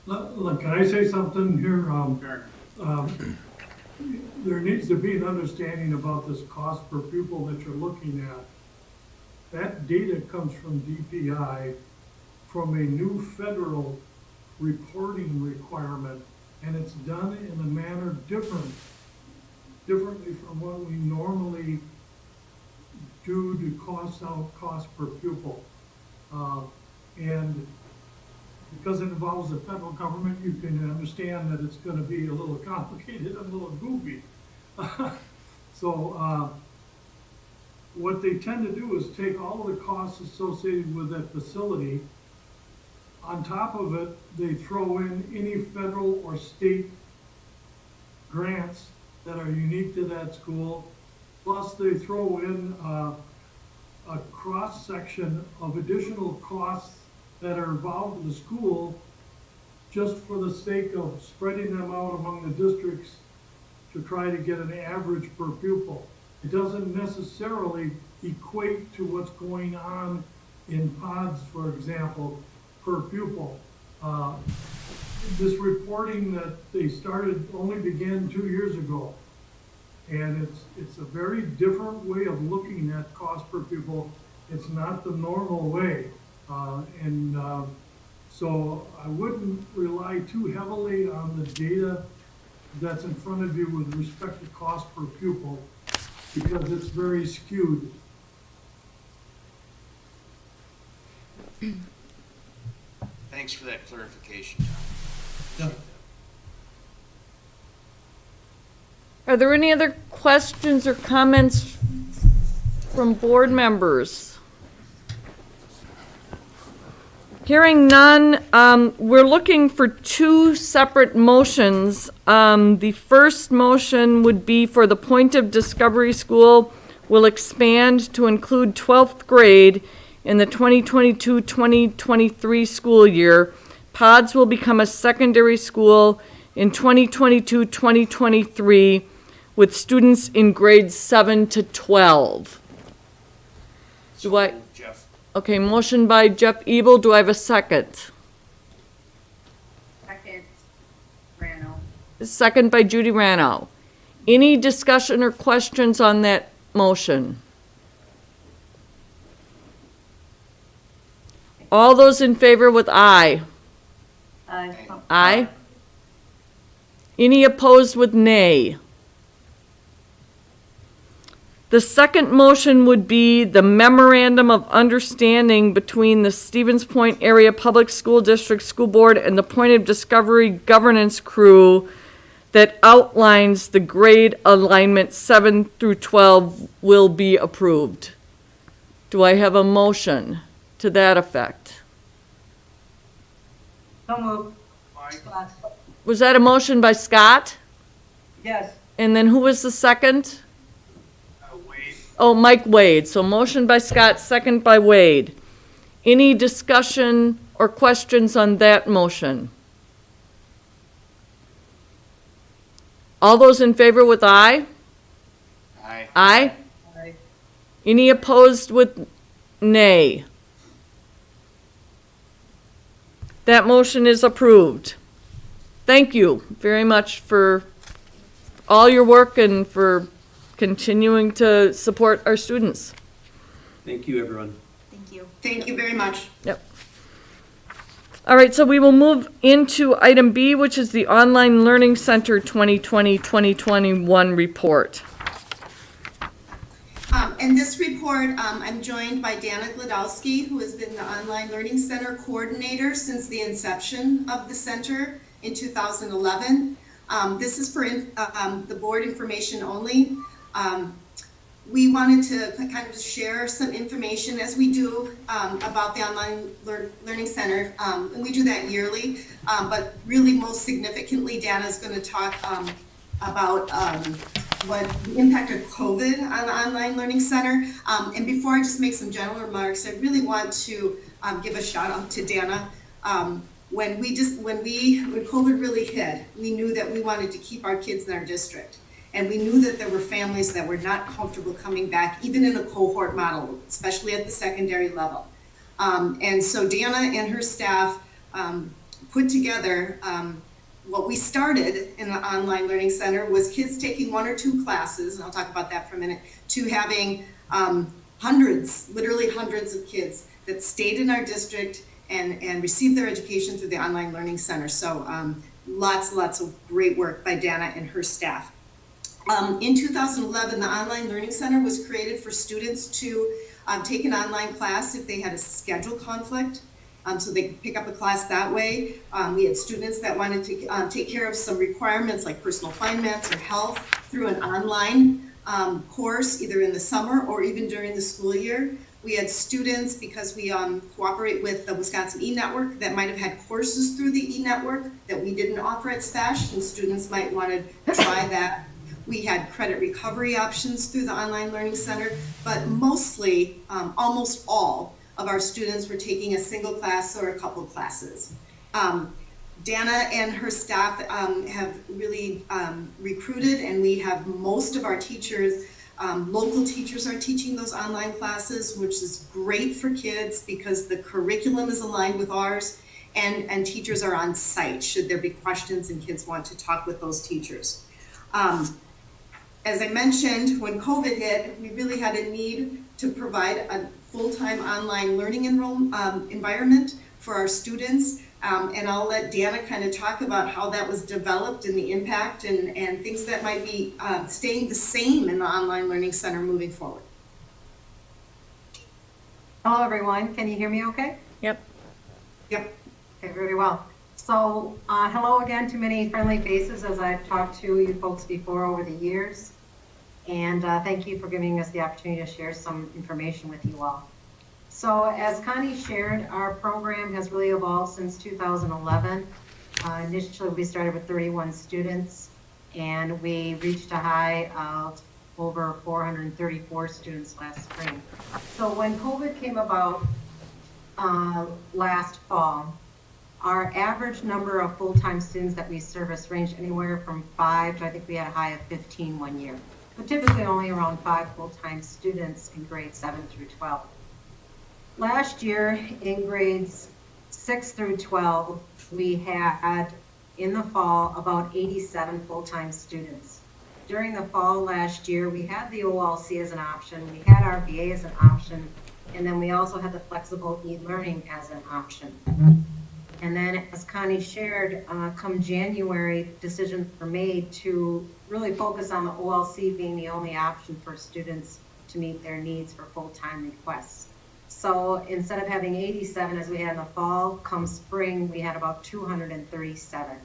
I: Look, can I say something here?
C: Sure.
I: There needs to be an understanding about this cost per pupil that you're looking at. That data comes from DPI from a new federal reporting requirement, and it's done in a manner differently from what we normally do to cost per pupil. And because it involves the federal government, you can understand that it's going to be a little complicated and a little goofy. So what they tend to do is take all of the costs associated with that facility. On top of it, they throw in any federal or state grants that are unique to that school. Plus they throw in a cross-section of additional costs that are involved in the school just for the sake of spreading them out among the districts to try to get an average per pupil. It doesn't necessarily equate to what's going on in pods, for example, per pupil. This reporting that they started only began 2 years ago. And it's a very different way of looking at cost per pupil It's not the normal way. So I wouldn't rely too heavily on the data that's in front of you with respect to cost per pupil, because it's very skewed.
K: Thanks for that clarification, Tom.
A: Are there any other questions or comments from board members? Hearing none, we're looking for two separate motions. The first motion would be for the point of discovery school will expand to include 12th grade in the 2022-2023 school year. Pods will become a secondary school in 2022-2023 with students in grades 7 to 12. Do I?
K: Jeff.
A: Okay, motion by Jeff Ebel. Do I have a second?
F: Second, Rano.
A: Second by Judy Rano. Any discussion or questions on that motion? All those in favor with aye?
F: Aye.
A: Aye. Any opposed with nay? The second motion would be the memorandum of understanding between the Stevens Point Area Public School District School Board and the Point of Discovery Governance Crew that outlines the grade alignment 7 through 12 will be approved. Do I have a motion to that effect?
F: So moved. Scott.
A: Was that a motion by Scott?
F: Yes.
A: And then who was the second? Oh, Mike Wade. So motion by Scott, second by Wade. Any discussion or questions on that motion? All those in favor with aye?
K: Aye.
A: Aye.
F: Aye.
A: Any opposed with nay? That motion is approved. Thank you very much for all your work and for continuing to support our students.
P: Thank you, everyone.
O: Thank you. Thank you very much.
A: Yep. All right, so we will move into item B, which is the Online Learning Center 2020-2021 report.
O: In this report, I'm joined by Dana Gladowski, who has been the Online Learning Center coordinator since the inception of the center in 2011. This is for the board information only. We wanted to kind of share some information, as we do, about the Online Learning Center, and we do that yearly, but really most significantly, Dana is going to talk about what the impact of COVID on the Online Learning Center. And before I just make some general remarks, I really want to give a shout out to Dana. When COVID really hit, we knew that we wanted to keep our kids in our district. And we knew that there were families that were not comfortable coming back, even in a cohort model, especially at the secondary level. And so Dana and her staff put together what we started in the Online Learning Center was kids taking 1 or 2 classes, and I'll talk about that for a minute, to having hundreds, literally hundreds of kids that stayed in our district and received their education through the Online Learning Center. So lots of great work by Dana and her staff. In 2011, the Online Learning Center was created for students to take an online class if they had a schedule conflict, so they could pick up a class that way. We had students that wanted to take care of some requirements like personal finance or health through an online course, either in the summer or even during the school year. We had students, because we cooperate with the Wisconsin e-Network, that might have had courses through the e-Network that we didn't offer at SPASH, and students might want to try that. We had credit recovery options through the Online Learning Center, but mostly, almost all of our students were taking a single class or a couple of classes. Dana and her staff have really recruited, and we have most of our teachers, local teachers are teaching those online classes, which is great for kids because the curriculum is aligned with ours, and teachers are on site should there be questions and kids want to talk with those teachers. As I mentioned, when COVID hit, we really had a need to provide a full-time online learning environment for our students. And I'll let Dana kind of talk about how that was developed and the impact and things that might be staying the same in the online learning center moving forward.
F: Hello, everyone. Can you hear me okay?
A: Yep.
O: Yep.
F: Okay, very well. So, hello again to many friendly faces as I've talked to you folks before over the years. And thank you for giving us the opportunity to share some information with you all. So, as Connie shared, our program has really evolved since 2011. Initially, we started with 31 students, and we reached a high of over 434 students last spring. So when COVID came about last fall, our average number of full-time students that we service ranged anywhere from 5 to, I think we had a high of 15 one year, but typically only around 5 full-time students in grades 7 through 12. Last year in grades 6 through 12, we had in the fall about 87 full-time students. During the fall last year, we had the OLC as an option, we had our VA as an option, and then we also had the flexible e-learning as an option. And then, as Connie shared, come January, decisions were made to really focus on the OLC being the only option for students to meet their needs for full-time requests. So instead of having 87 as we had in the fall, come spring, we had about 237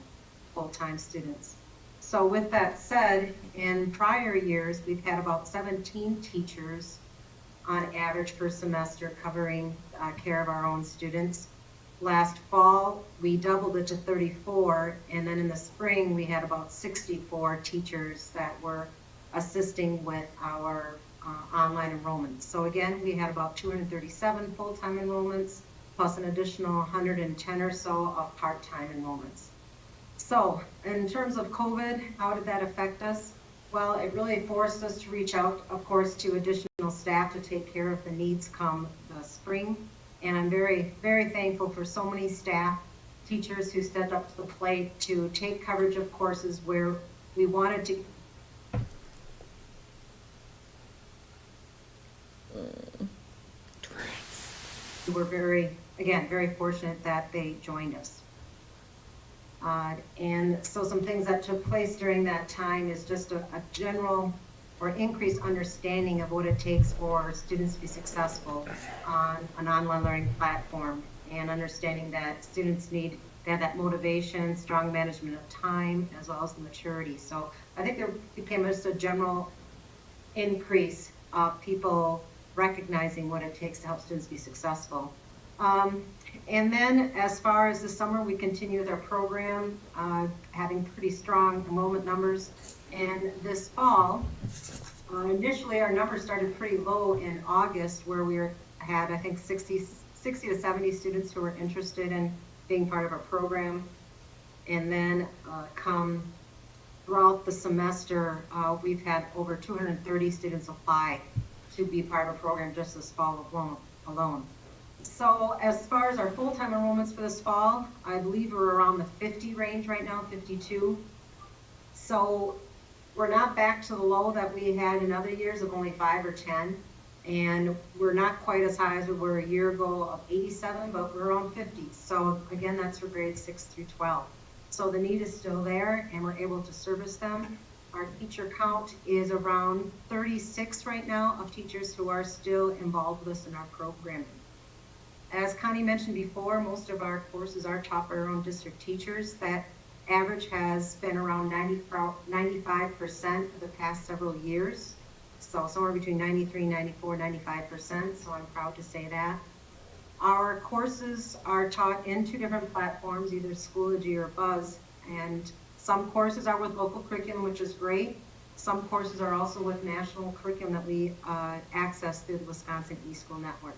F: full-time students. So with that said, in prior years, we've had about 17 teachers on average per semester covering care of our own students. Last fall, we doubled it to 34, and then in the spring, we had about 64 teachers that were assisting with our online enrollments. So again, we had about 237 full-time enrollments, plus an additional 110 or so of part-time enrollments. So in terms of COVID, how did that affect us? Well, it really forced us to reach out, of course, to additional staff to take care of the needs come the spring. And I'm very, very thankful for so many staff, teachers who stepped up to the plate to take coverage of courses where we wanted to. We were very fortunate that they joined us. And so some things that took place during that time is just a general or increased understanding of what it takes for students to be successful on an online learning platform, and understanding that students need to have that motivation, strong management of time, as well as the maturity. So I think there became just a general increase of people recognizing what it takes to help students be successful. And then as far as the summer, we continue with our program, having pretty strong enrollment numbers. And this fall, initially our numbers started pretty low in August, where we had, I think, 60 to 70 students who were interested in being part of our program. And then come throughout the semester, we've had over 230 students apply to be part of a program just this fall alone. So as far as our full-time enrollments for this fall, I believe we're around the 50 range right now, 52. So we're not back to the low that we had in other years of only 5 or 10. And we're not quite as high as we were a year ago of 87, but we're around 50. So again, that's for grades 6 through 12. So the need is still there, and we're able to service them. Our teacher count is around 36 right now of teachers who are still involved with us in our programming. As Connie mentioned before, most of our courses are taught by our own district teachers. That average has been around 95% for the past several years. So somewhere between 93, 94, 95%, so I'm proud to say that. Our courses are taught in 2 different platforms, either Schoology or Buzz, and some courses are with local curriculum, which is great. Some courses are also with national curriculum that we access through the Wisconsin eSchool Network.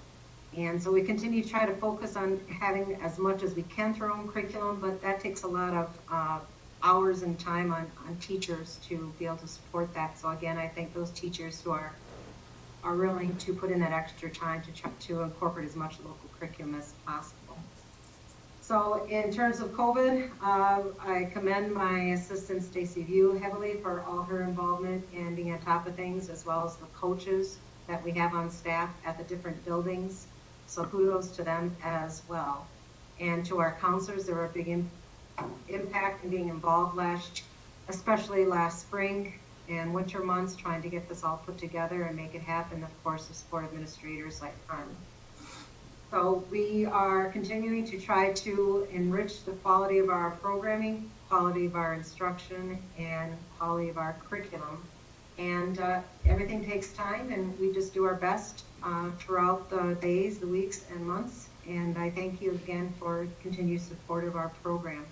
F: And so we continue to try to focus on having as much as we can through our own curriculum, but that takes a lot of hours and time on teachers to be able to support that. So again, I thank those teachers who are willing to put in that extra time to try to incorporate as much local curriculum as possible. So in terms of COVID, I commend my assistant Stacy View heavily for all her involvement in being on top of things, as well as the coaches that we have on staff at the different buildings. So kudos to them as well. And to our counselors, there were a big impact in being involved especially last spring and winter months, trying to get this all put together and make it happen. Of course, the support administrators like Connie. So we are continuing to try to enrich the quality of our programming, quality of our instruction, and quality of our curriculum. And everything takes time, and we just do our best throughout the days, the weeks, and months. And I thank you again for continued support of our program.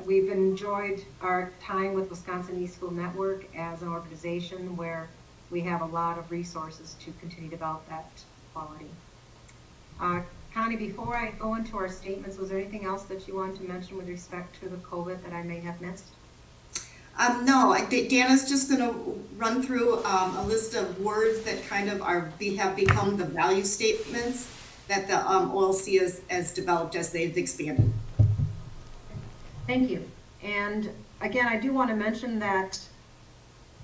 F: We've enjoyed our time with Wisconsin eSchool Network as an organization where we have a lot of resources to continue to develop that quality. Connie, before I go into our statements, was there anything else that you wanted to mention with respect to the COVID that I may have missed?
O: No, Dana's just going to run through a list of words that kind of have become the value statements that the OLC has developed as they've expanded.
F: Thank you. And again, I do want to mention that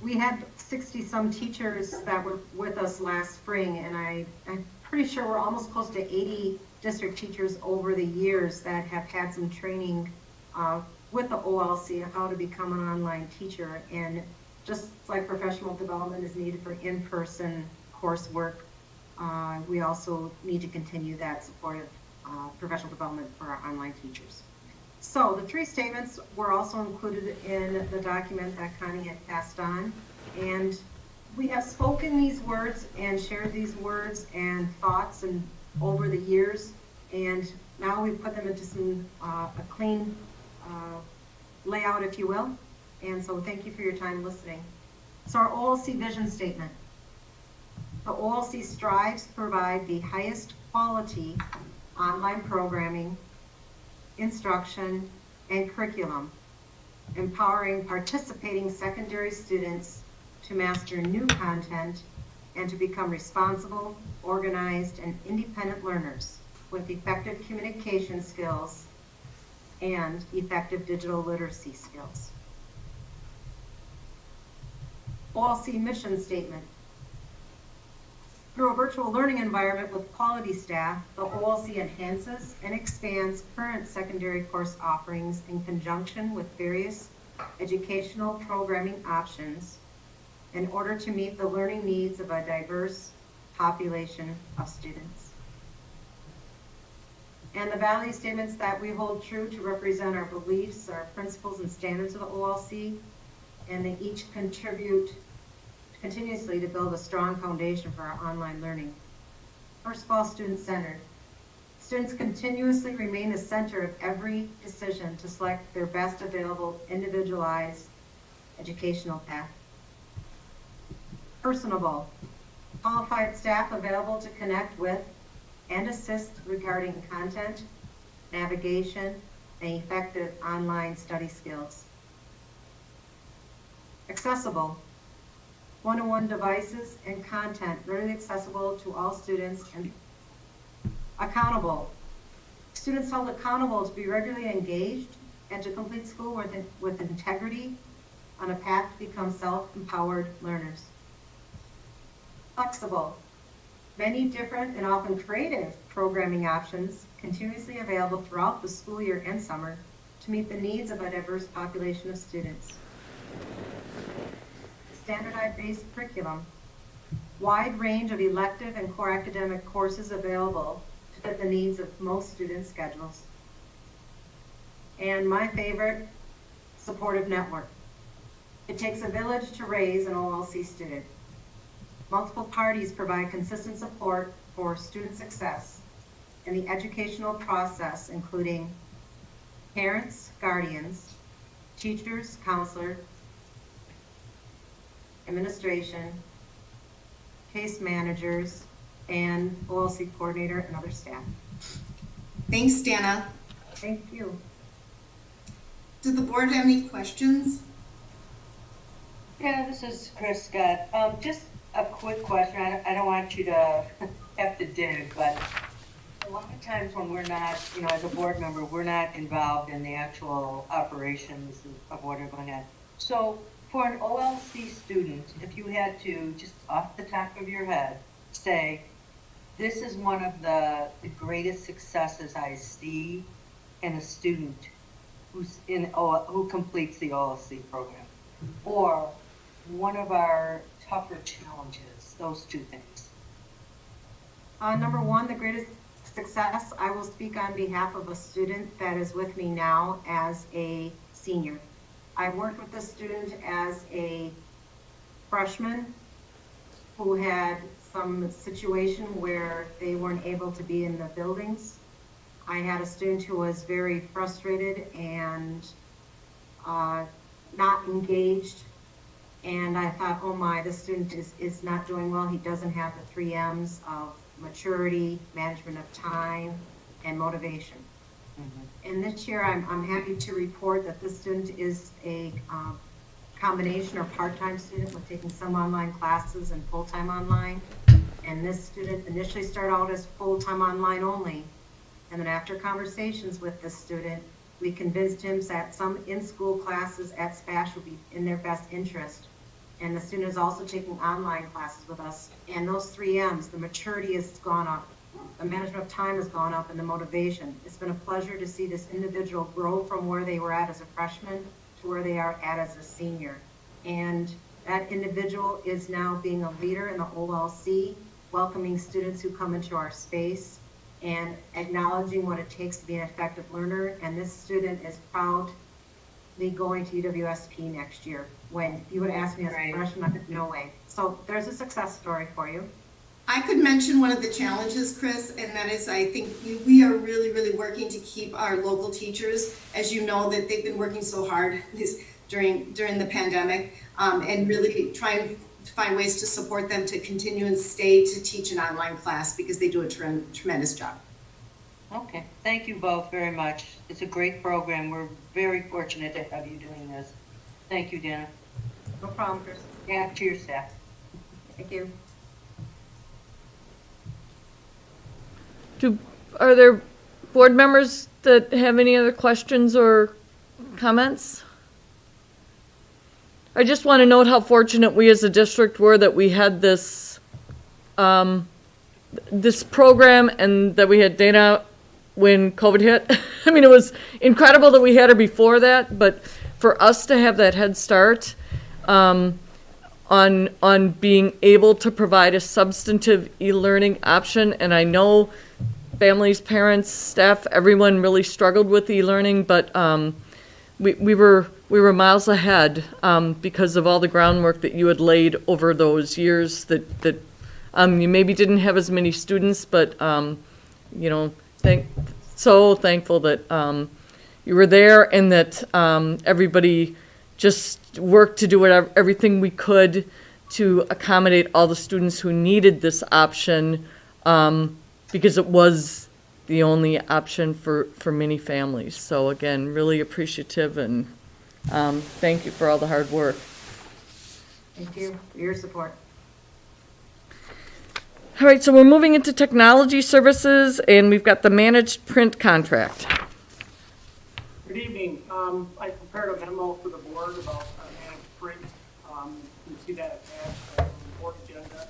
F: we had 60-some teachers that were with us last spring, and I'm pretty sure we're almost close to 80 district teachers over the years that have had some training with the OLC on how to become an online teacher. And just like professional development is needed for in-person coursework, we also need to continue that supportive professional development for our online teachers. So the 3 statements were also included in the document that Connie had passed on. And we have spoken these words and shared these words and thoughts and over the years. And now we put them into some a clean layout, if you will. And so thank you for your time listening. So our OLC vision statement. The OLC strives to provide the highest quality online programming, instruction, and curriculum, empowering participating secondary students to master new content and to become responsible, organized, and independent learners with effective communication skills and effective digital literacy skills. OLC mission statement. Through a virtual learning environment with quality staff, the OLC enhances and expands current secondary course offerings in conjunction with various educational programming options in order to meet the learning needs of a diverse population of students. And the value statements that we hold true to represent our beliefs, our principles, and standards of the OLC, and they each contribute continuously to build a strong foundation for our online learning. First of all, student-centered. Students continuously remain the center of every decision to select their best available individualized educational path. Personable. Qualified staff available to connect with and assist regarding content, navigation, and effective online study skills. Accessible. One-on-one devices and content readily accessible to all students, and accountable. Students held accountable to be regularly engaged and to complete school with integrity on a path to become self-empowered learners. Flexible. Many different and often creative programming options continuously available throughout the school year and summer to meet the needs of a diverse population of students. Standardized curriculum, wide range of elective and core academic courses available to fit the needs of most students' schedules. And my favorite, supportive network. It takes a village to raise an OLC student. Multiple parties provide consistent support for student success in the educational process, including parents, guardians, teachers, counselors, administration, case managers, and OLC coordinator and other staff.
O: Thanks, Dana.
F: Thank you.
O: Did the board have any questions?
F: Yeah, this is Chris Scott. Just a quick question. I don't want you to have to dig, but a lot of times when we're not, as a board member, we're not involved in the actual operations of what are going on. So For an OLC student, if you had to, just off the top of your head, say, this is one of the greatest successes I see in a student who completes the OLC program, or one of our tougher challenges, those two things.
R: Number one, the greatest success, I will speak on behalf of a student that is with me now as a senior. I worked with this student as a freshman who had some situation where they weren't able to be in the buildings. I had a student who was very frustrated and not engaged. And I thought, oh my, this student is not doing well. He doesn't have the 3 M's of maturity, management of time, and motivation. And this year, I'm happy to report that this student is a combination or part-time student with taking some online classes and full-time online. And this student initially started out as full-time online only. And then after conversations with this student, we convinced him that some in-school classes at SPASH would be in their best interest. And the student is also taking online classes with us. And those 3 M's, the maturity has gone up, the management of time has gone up, and the motivation. It's been a pleasure to see this individual grow from where they were at as a freshman to where they are at as a senior. And that individual is now being a leader in the OLC, welcoming students who come into our space and acknowledging what it takes to be an effective learner. And this student is proudly going to UWSP next year. When you would ask me as a freshman, I could, no way. So there's a success story for you.
O: I could mention one of the challenges, Chris, and that is I think we are really, really working to keep our local teachers, as you know, that they've been working so hard during the pandemic, and really trying to find ways to support them to continue and stay to teach an online class because they do a tremendous job.
F: Okay, thank you both very much. It's a great program. We're very fortunate to have you doing this. Thank you, Dana.
R: No problem, Chris.
F: Yeah, to your staff.
R: Thank you.
A: Are there board members that have any other questions or comments? I just want to note how fortunate we as a district were that we had this this program and that we had Dana when COVID hit. I mean, it was incredible that we had her before that, but for us to have that head start on being able to provide a substantive e-learning option, and I know families, parents, staff, everyone really struggled with e-learning, but we were miles ahead because of all the groundwork that you had laid over those years that you maybe didn't have as many students, but you know, so thankful that you were there and that everybody just worked to do everything we could to accommodate all the students who needed this option, because it was the only option for many families. So again, really appreciative, and thank you for all the hard work.
R: Thank you for your support.
A: All right, so we're moving into technology services, and we've got the managed print contract.
I: Good evening. I prepared a memo for the board about managed print. You see that attached on the board agenda.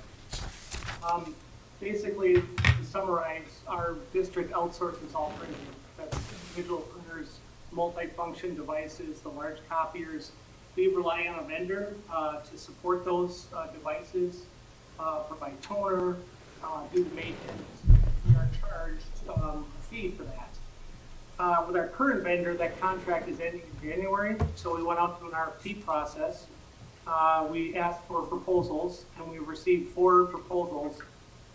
I: Basically, to summarize, our district outsources all printing. That's individual printers, multi-function devices, the large copiers. We rely on a vendor to support those devices, provide toner, do the maintenance. We are charged a fee for that. With our current vendor, that contract is ending in January, so we went out to an RFP process. We asked for proposals, and we received 4 proposals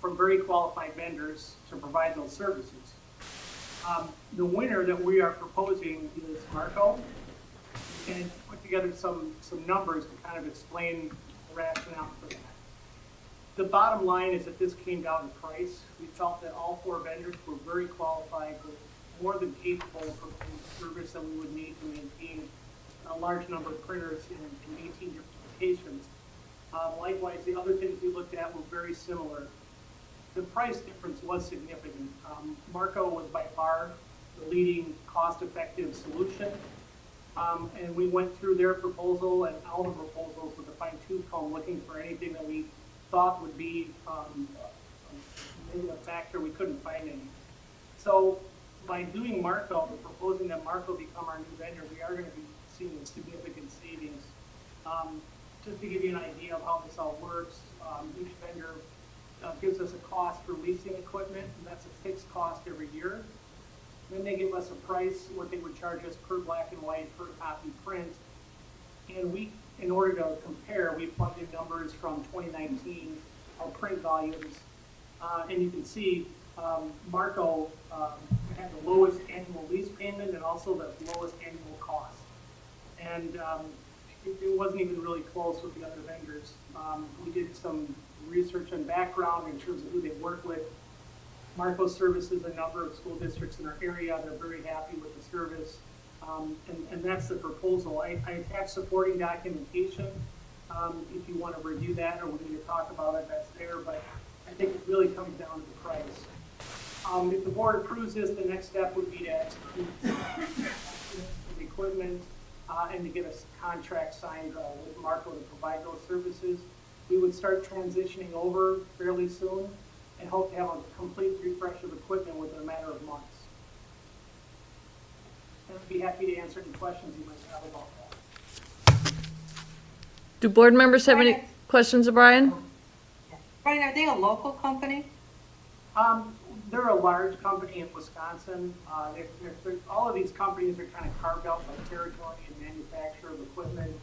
I: from very qualified vendors to provide those services. The winner that we are proposing is Marco, and put together some numbers to kind of explain the rationale for that. The bottom line is that this came down to price. We felt that all 4 vendors were very qualified, but more than capable of providing the service that we would need to maintain a large number of printers in 18 different locations. Likewise, the other things we looked at were very similar. The price difference was significant. Marco was by far the leading cost-effective solution. And we went through their proposal and all the proposals with a fine-tooth comb, looking for anything that we thought would be maybe a factor. We couldn't find any. So by doing Marco, proposing that Marco become our new vendor, we are going to be seeing significant savings. Just to give you an idea of how this all works, each vendor gives us a cost for leasing equipment, and that's a fixed cost every year. Then they give us a price, what they would charge us per black and white, per copy print. And we, in order to compare, we plugged in numbers from 2019, our print volumes. And you can see Marco had the lowest annual lease payment and also the lowest annual cost. And it wasn't even really close with the other vendors. We did some research and background in terms of who they work with. Marco services a number of school districts in our area. They're very happy with the service. And that's the proposal. I attach supporting documentation. If you want to review that or we need to talk about it, that's there. But I think it really comes down to the price. If the board approves this, the next step would be to execute the equipment and to get a contract signed with Marco to provide those services. We would start transitioning over fairly soon and hope to have a complete refresh of equipment within a matter of months. And I'd be happy to answer any questions you might have about that.
A: Do board members have any questions of Brian?
F: Brian, are they a local company?
I: They're a large company in Wisconsin. All of these companies are kind of carved out by territory and manufacture of equipment.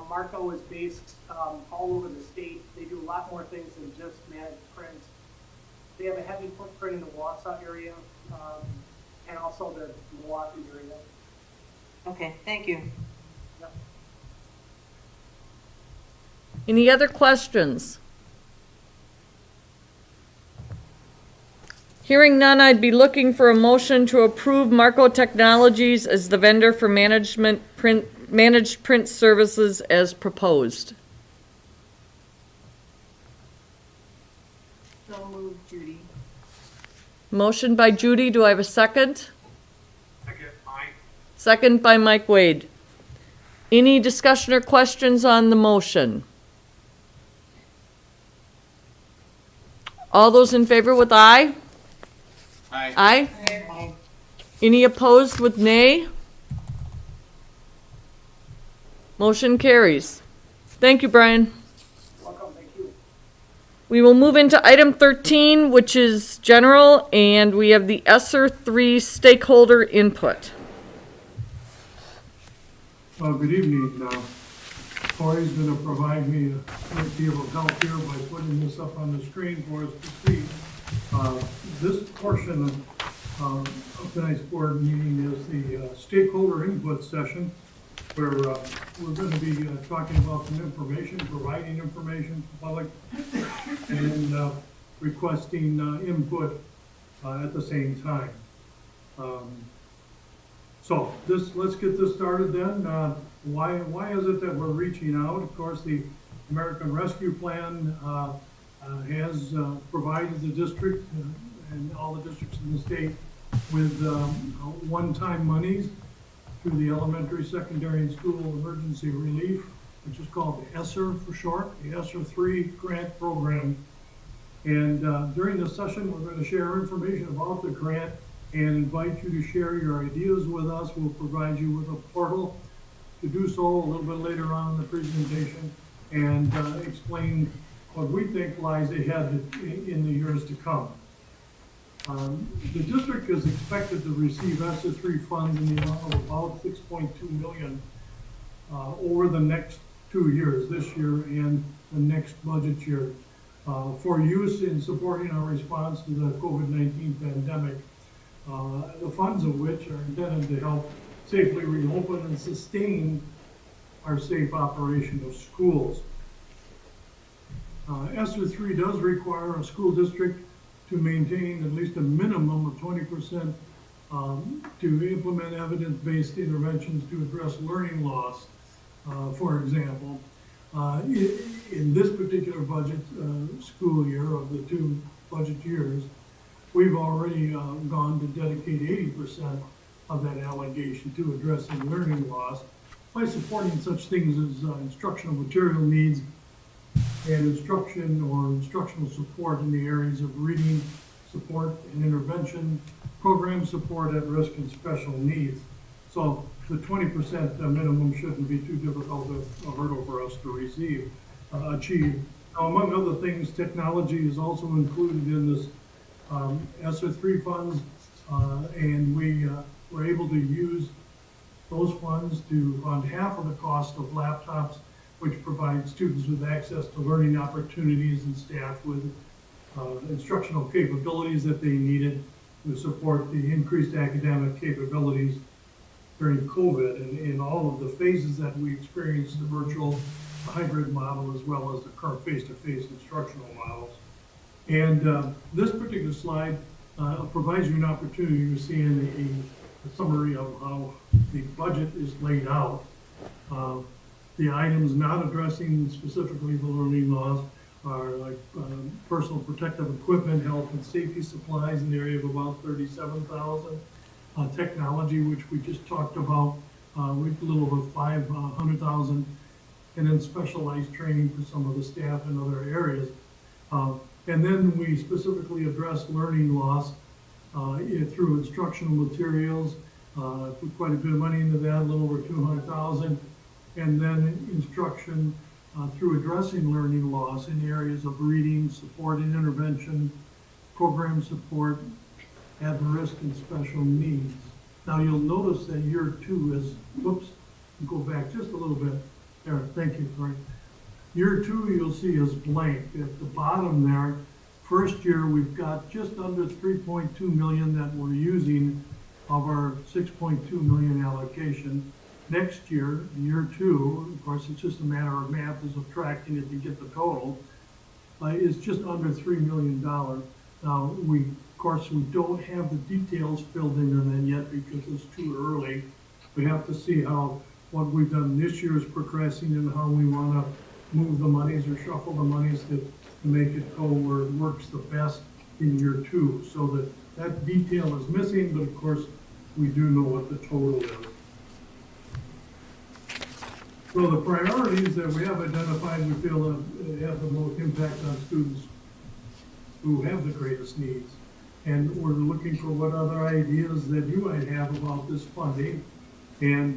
I: Marco is based all over the state. They do a lot more things than just manage print. They have a heavy footprint in the Wausau area and also the Milwaukee area.
F: Okay, thank you.
I: Yep.
A: Any other questions? Hearing none, I'd be looking for a motion to approve Marco Technologies as the vendor for managed print services as proposed.
F: So moved, Judy.
A: Motion by Judy, do I have a second?
I: Second, Mike.
A: Second by Mike Wade. Any discussion or questions on the motion? All those in favor with aye?
K: Aye.
A: Aye. Any opposed with nay? Motion carries. Thank you, Brian.
I: Welcome, thank you.
A: We will move into item 13, which is general, and we have the ESSER 3 stakeholder input.
I: Good evening. Corey's going to provide me a great deal of help here by putting this up on the screen for us to see. This portion of tonight's board meeting is the stakeholder input session, where we're going to be talking about some information, providing information to the public, and requesting input at the same time. So let's get this started then. Why is it that we're reaching out? Of course, the American Rescue Plan has provided the district and all the districts in the state with one-time monies through the Elementary, Secondary, and School Emergency Relief, which is called the ESSER for short, the ESSER 3 grant program. And during this session, we're going to share information about the grant and invite you to share your ideas with us. We'll provide you with a portal to do so a little bit later on in the presentation and explain what we think lies ahead in the years to come. The district is expected to receive ESSER 3 funds in the amount of about $6.2 million over the next 2 years, this year and the next budget year, for use in supporting our response to the COVID-19 pandemic, the funds of which are intended to help safely reopen and sustain our safe operation of schools. ESSER 3 does require a school district to maintain at least a minimum of 20% to implement evidence-based interventions to address learning loss, for example. In this particular budget school year of the 2 budget years, we've already gone to dedicate 80% of that allegation to addressing learning loss by supporting such things as instructional material needs and instruction or instructional support in the areas of reading support and intervention, program support at risk and special needs. So the 20% minimum shouldn't be too difficult a hurdle for us to achieve. Now, among other things, technology is also included in this ESSER 3 funds, and we were able to use those funds to fund half of the cost of laptops, which provide students with access to learning opportunities and staff with instructional capabilities that they needed to support the increased academic capabilities during COVID and in all of the phases that we experienced, the virtual hybrid model as well as the current face-to-face instructional models. And this particular slide provides you an opportunity to see in a summary of how the budget is laid out. The items not addressing specifically the learning loss are like personal protective equipment, health and safety supplies in the area of about $37,000. Technology, which we just talked about, with a little over $500,000, and then specialized training for some of the staff in other areas. And then we specifically address learning loss through instructional materials. Put quite a bit of money into that, a little over $200,000, and then instruction through addressing learning loss in areas of reading, support and intervention, program support, at risk and special needs. Now you'll notice that year 2 is, whoops, go back just a little bit. There, thank you, Frank. Year 2 you'll see is blank. At the bottom there, first year we've got just under 3.2 million that we're using of our 6.2 million allocation. Next year, year 2, of course it's just a matter of math is subtracting it to get the total, is just under $3 million. Now of course, we don't have the details filled in on that yet because it's too early. We have to see how what we've done this year is progressing and how we want to move the monies or shuffle the monies to make it go where it works the best in year 2. So that detail is missing, but of course, we do know what the total is. So the priorities that we have identified, we feel have the most impact on students who have the greatest needs. And we're looking for what other ideas that you might have about this funding. And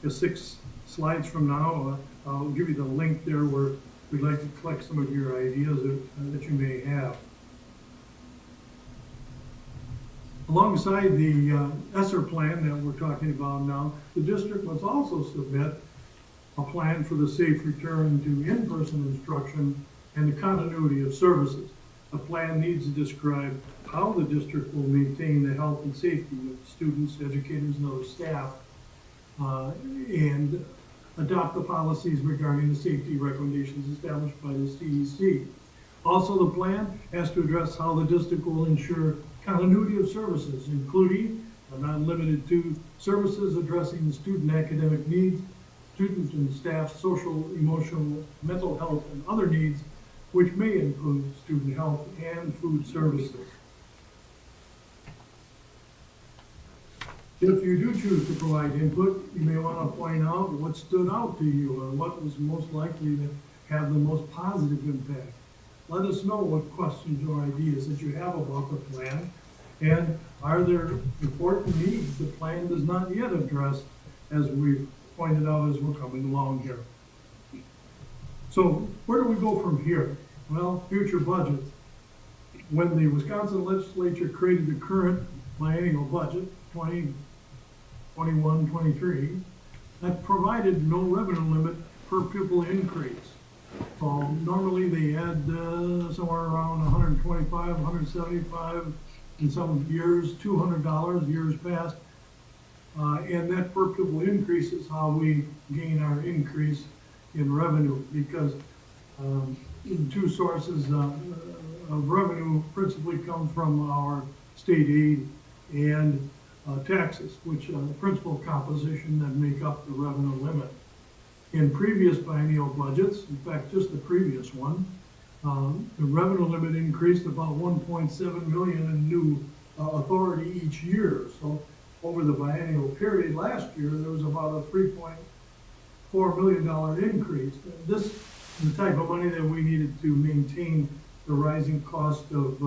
I: the 6 slides from now, I'll give you the link there where we'd like to collect some of your ideas that you may have. Alongside the ESSER plan that we're talking about now, the district must also submit a plan for the safe return to in-person instruction and the continuity of services. The plan needs to describe how the district will maintain the health and safety of students, educators, and other staff, and adopt the policies regarding the safety recommendations established by the CDC. Also, the plan has to address how the district will ensure continuity of services, including, but not limited to, services addressing the student academic needs, student and staff social, emotional, mental health, and other needs, which may include student health and food services. If you do choose to provide input, you may want to point out what stood out to you or what was most likely to have the most positive impact. Let us know what questions or ideas that you have about the plan, and are there important needs the plan does not yet address, as we've pointed out as we're coming along here. So where do we go from here? Well, future budgets. When the Wisconsin legislature created the current biennial budget, 2021-23, that provided no revenue limit per pupil increase. So normally they had somewhere around 125, 175, in some years $200, years past. And that per pupil increase is how we gain our increase in revenue, because two sources of revenue principally come from our state aid and taxes, which are the principal composition that make up the revenue limit. In previous biennial budgets, in fact, just the previous one, the revenue limit increased about 1.7 million in new authority each year. So over the biennial period last year, there was about a $3.4 million increase. This is the type of money that we needed to maintain the rising cost of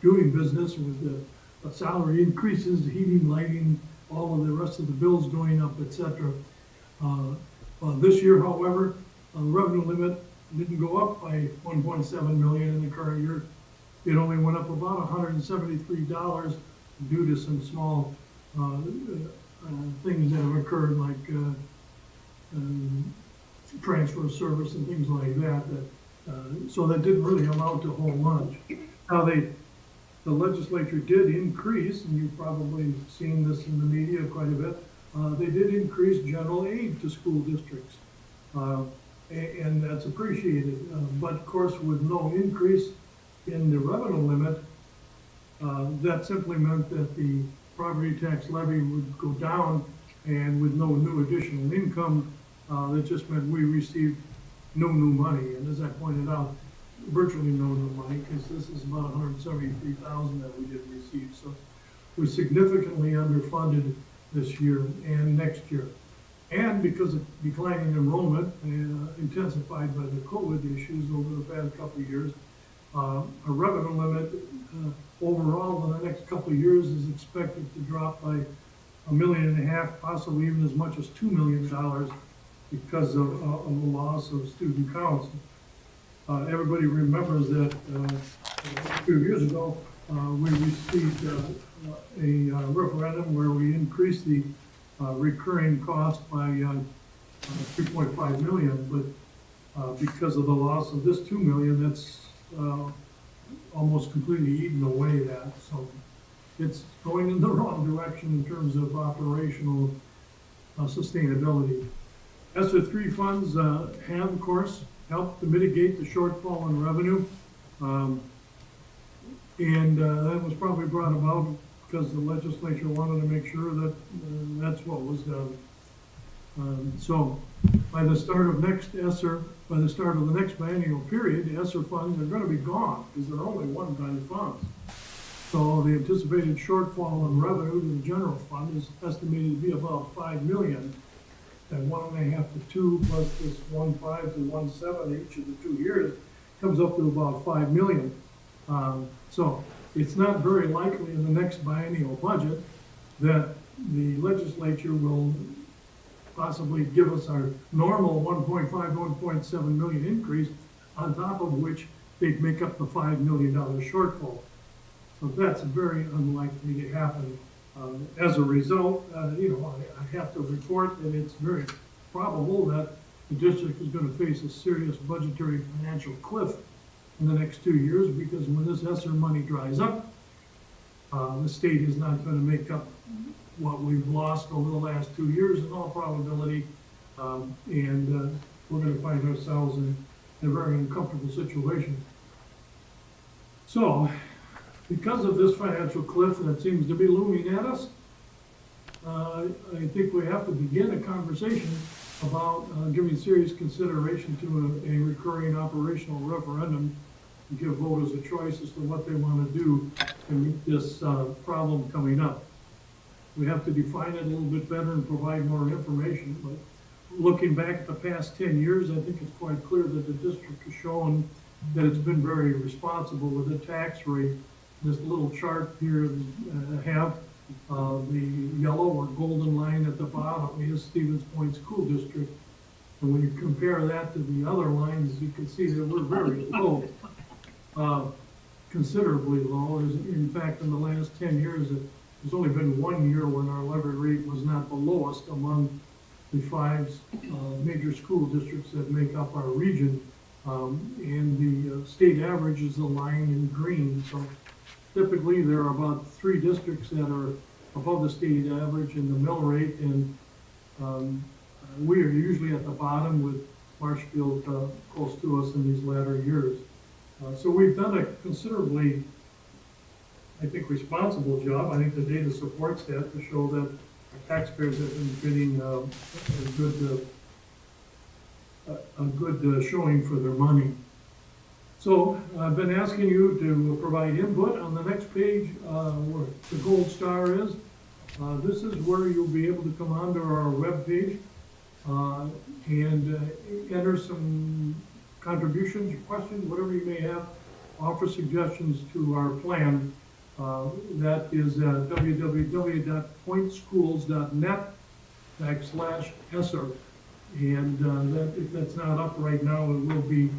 I: doing business with the salary increases, heating, lighting, all of the rest of the bills going up, et cetera. This year, however, the revenue limit didn't go up by 1.7 million in the current year. It only went up about $173 due to some small things that have occurred, like transfer of service and things like that. So that didn't really amount to a whole bunch. Now, the legislature did increase, and you've probably seen this in the media quite a bit, they did increase general aid to school districts. And that's appreciated. But of course, with no increase in the revenue limit, that simply meant that the property tax levy would go down, and with no new additional income, that just meant we received no new money. And as I pointed out, virtually no new money, because this is about $173,000 that we did receive. So we significantly underfunded this year and next year. And because of declining enrollment, intensified by the COVID issues over the past couple of years, our revenue limit overall in the next couple of years is expected to drop by $1.5 million, possibly even as much as $2 million because of the loss of student counts. Everybody remembers that a few years ago, we received a referendum where we increased the recurring cost by 3.5 million, but because of the loss of this 2 million, that's almost completely eaten away that. So it's going in the wrong direction in terms of operational sustainability. ESSER 3 funds have, of course, helped to mitigate the shortfall in revenue. And that was probably brought about because the legislature wanted to make sure that that's what was done. So by the start of the next biennial period, the ESSER funds are going to be gone because they're only one-time funds. So the anticipated shortfall in revenue to the general fund is estimated to be about 5 million. And 1.5 to 2 plus this 1.5 to 1.7 each of the 2 years comes up to about 5 million. So it's not very likely in the next biennial budget that the legislature will possibly give us our normal 1.5 to 1.7 million increase, on top of which they'd make up the $5 million shortfall. So that's very unlikely to happen. As a result, I have to report that it's very probable that the district is going to face a serious budgetary financial cliff in the next 2 years, because when this ESSER money dries up, the state is not going to make up what we've lost over the last 2 years in all probability, and we're going to find ourselves in a very uncomfortable situation. So, because of this financial cliff that seems to be looming at us, I think we have to begin a conversation about giving serious consideration to a recurring operational referendum to give voters a choice as to what they want to do to meet this problem coming up. We have to define it a little bit better and provide more information, but looking back at the past 10 years, I think it's quite clear that the district has shown that it's been very responsible with the tax rate. This little chart here have the yellow or golden line at the bottom is Stevens Point School District. And when you compare that to the other lines, you can see that we're very low, considerably low. In fact, in the last 10 years, there's only been 1 year when our levy rate was not the lowest among the 5 major school districts that make up our region. And the state average is the line in green. So typically, there are about 3 districts that are above the state average in the mill rate, and we are usually at the bottom, with Marshfield close to us in these latter years. So we've done a considerably, I think, responsible job. I think the data supports that, to show that our taxpayers have been getting a good showing for their money. So I've been asking you to provide input on the next page, where the gold star is. This is where you'll be able to come onto our webpage, and enter some contributions, questions, whatever you may have, offer suggestions to our plan. That is www.pointschools.net/ESSER. And that, if that's not up right now, it will be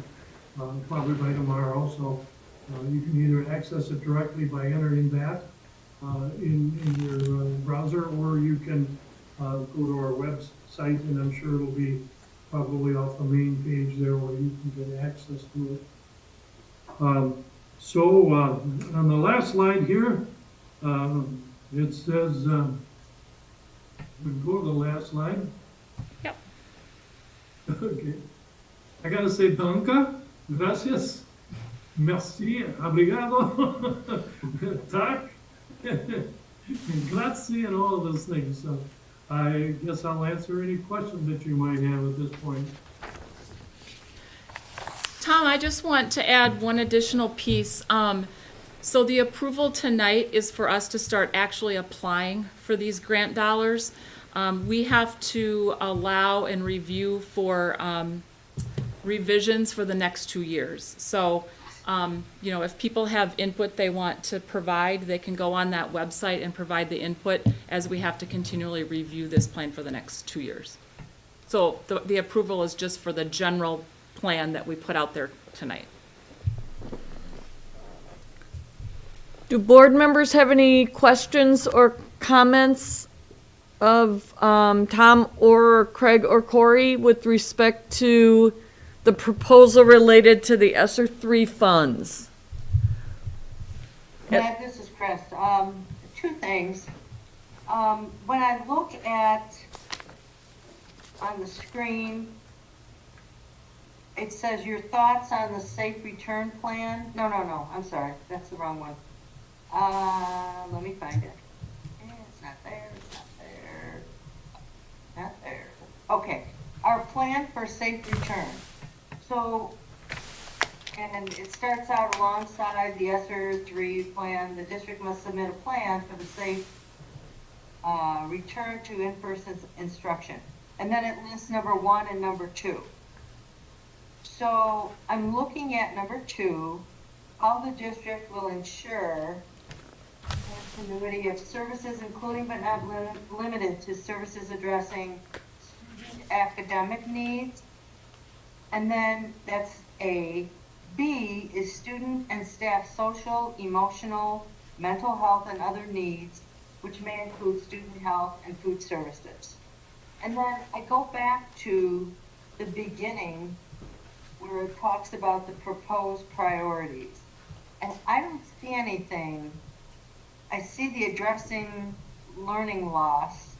I: probably by tomorrow. So you can either access it directly by entering that in your browser, or you can go to our website, and I'm sure it'll be probably off the main page there where you can get access to it. So on the last slide here, it says, we can go to the last slide.
E: Yep.
I: Okay. I gotta say danke, gracias, merci, obrigado, tak, grazie, and all of those things. So I guess I'll answer any questions that you might have at this point.
E: Tom, I just want to add one additional piece. So the approval tonight is for us to start actually applying for these grant dollars. We have to allow and review for revisions for the next 2 years. So, you know, if people have input they want to provide, they can go on that website and provide the input, as we have to continually review this plan for the next 2 years. So the approval is just for the general plan that we put out there tonight.
A: Do board members have any questions or comments of Tom or Craig or Corey with respect to the proposal related to the ESSER 3 funds?
F: Matt, this is Chris. Two things. When I look at on the screen, it says your thoughts on the safe return plan. No, I'm sorry. That's the wrong one. Let me find it. It's not there, not there. Okay, our plan for safe return. So, and it starts out alongside the ESSER 3 plan. The district must submit a plan for the safe return to in-person instruction. And then it lists number 1 and number 2. So I'm looking at number 2, how the district will ensure continuity of services, including but not limited to services addressing student academic needs. And then that's A. B is student and staff social, emotional, mental health, and other needs, which may include student health and food services. And then I go back to the beginning where it talks about the proposed priorities. And I don't see anything. I see the addressing learning loss,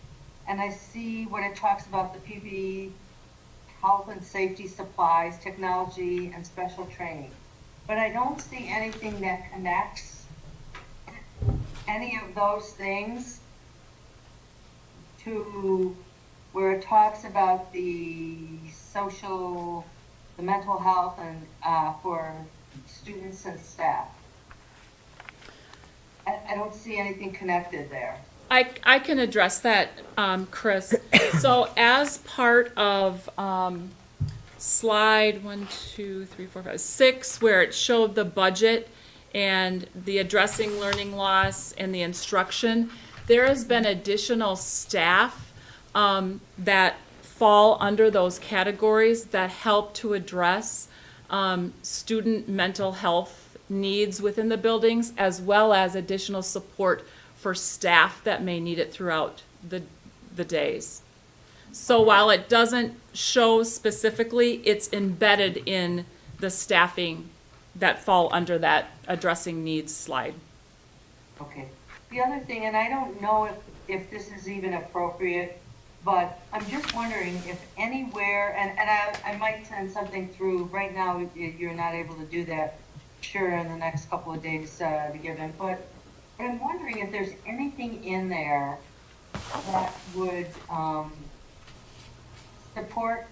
F: and I see when it talks about the PPE, health and safety supplies, technology, and special training. But I don't see anything that connects any of those things to where it talks about the social, the mental health, and for students and staff. I don't see anything connected there.
E: I can address that, Chris. So as part of slide 6, where it showed the budget and the addressing learning loss and the instruction, there has been additional staff that fall under those categories that help to address student mental health needs within the buildings, as well as additional support for staff that may need it throughout the days. So while it doesn't show specifically, it's embedded in the staffing that fall under that addressing needs slide.
F: Okay. The other thing, and I don't know if this is even appropriate, but I'm just wondering if anywhere, and I might send something through. Right now, you're not able to do that, sure, in the next couple of days to give input. But I'm wondering if there's anything in there that would support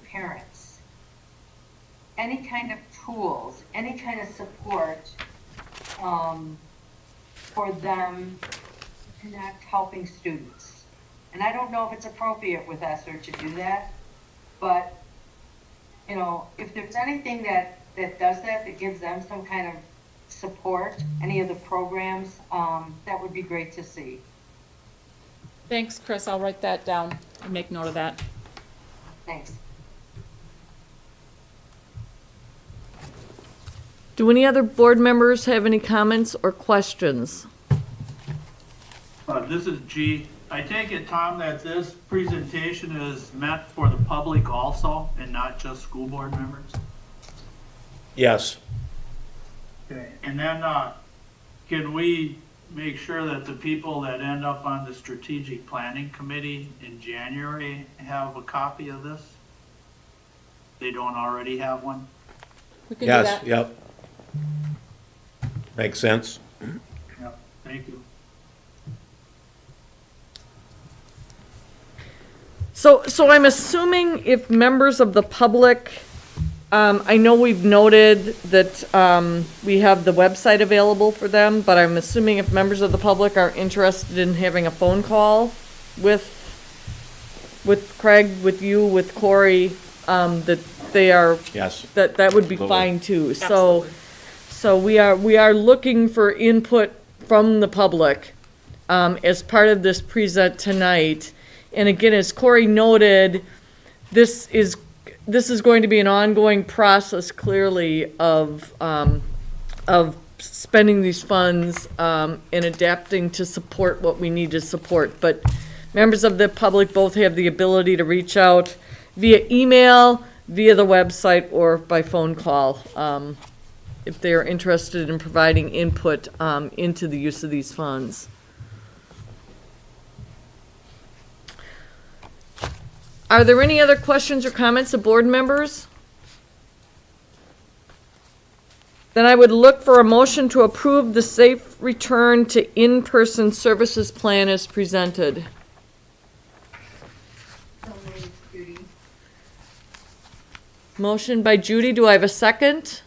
F: parents. Any kind of schools, any kind of support for them to connect helping students. And I don't know if it's appropriate with ESSER to do that, but, you know, if there's anything that does that gives them some kind of support, any of the programs, that would be great to see.
E: Thanks, Chris. I'll write that down and make note of that.
F: Thanks.
A: Do any other board members have any comments or questions?
C: This is G. I take it, Tom, that this presentation is meant for the public also and not just school board members?
D: Yes.
C: Okay. And then, can we make sure that the people that end up on the strategic planning committee in January have a copy of this? They don't already have one?
E: We can do
D: Yes,
E: that.
D: yep. Makes sense.
C: Yep, thank you.
A: So I'm assuming if members of the public, I know we've noted that we have the website available for them, but I'm assuming if members of the public are interested in having a phone call with Craig, with you, with Corey, that they are,
D: Yes.
A: that would be
D: Absolutely.
A: fine too.
E: Absolutely.
A: So we are looking for input from the public as part of this present tonight. And again, as Corey noted, this is going to be an ongoing process, clearly, of spending these funds and adapting to support what we need to support. But members of the public both have the ability to reach out via email, via the website, or by phone call if they are interested in providing input into the use of these funds. Are there any other questions or comments of board members? Then I would look for a motion to approve the safe return to in-person services plan as presented. Motion by Judy. Do I have a second?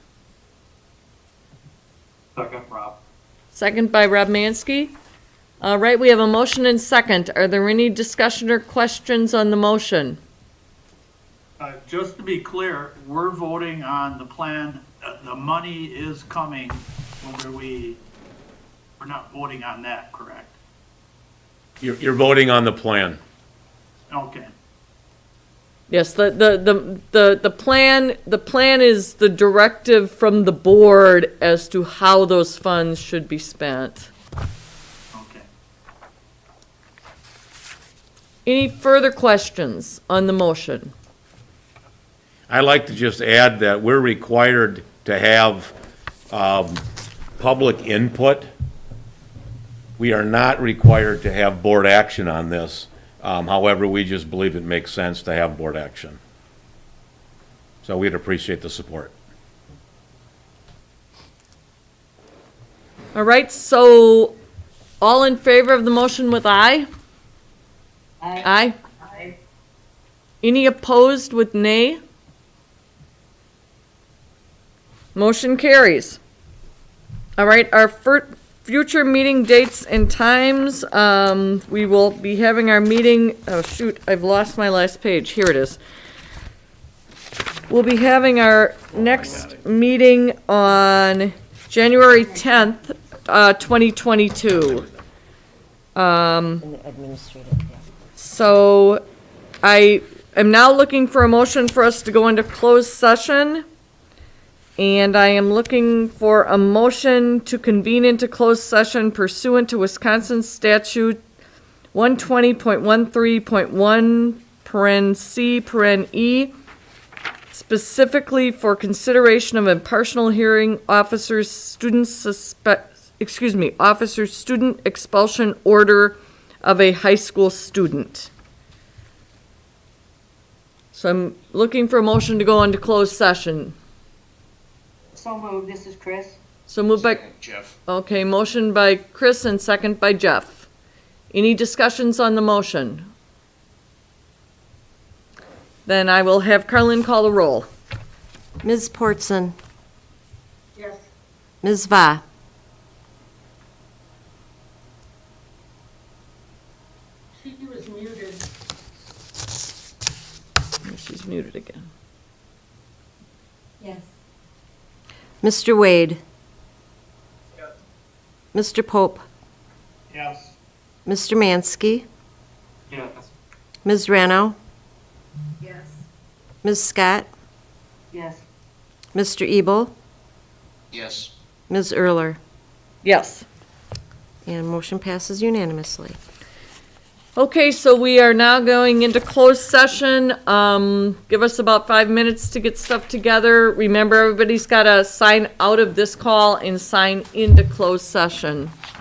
L: Second, Rob.
A: Second by Rob Mansky. All right, we have a motion and second. Are there any discussion or questions on the motion?
C: Just to be clear, we're voting on the plan, the money is coming, whether we're not voting on that, correct?
D: You're voting on the plan.
C: Okay,
A: Yes, the plan is the directive from the board as to how those funds should be spent.
C: okay.
A: Any further questions on the motion?
D: I'd like to just add that we're required to have public input. We are not required to have board action on this. However, we just believe it makes sense to have board action. So we'd appreciate the support.
A: All right, so all in favor of the motion with aye? Aye.
F: Aye.
A: Any opposed with nay? Motion carries. All right, our future meeting dates and times, we will be having our meeting, oh shoot, I've lost my last page, here it is. We'll be having our next meeting on January 10th, 2022. So I am now looking for a motion for us to go into closed session. And I am looking for a motion to convene into closed session pursuant to Wisconsin statute 120.13.1 paren C paren E, specifically for consideration of impartial hearing officers student expulsion order of a high school student. So I'm looking for a motion to go into closed session.
F: So moved, this is Chris.
A: So moved by,
K: Jeff.
A: okay, motion by Chris and second by Jeff. Any discussions on the motion? Then I will have Carlin call the roll.
B: Ms. Portson, Ms. Va?
F: She was muted.
A: She's muted again.
R: Yes.
B: Mr. Wade? Mr. Pope?
C: Yes.
B: Mr. Mansky?
L: Yes.
B: Ms. Rano?
R: Yes.
B: Ms. Scott?
F: Yes.
B: Mr. Ebel?
K: Yes.
B: Ms. Erler?
A: Yes.
B: And motion passes unanimously.
A: Okay, so we are now going into closed session. Give us about 5 minutes to get stuff together. Remember, everybody's got to sign out of this call and sign into closed session.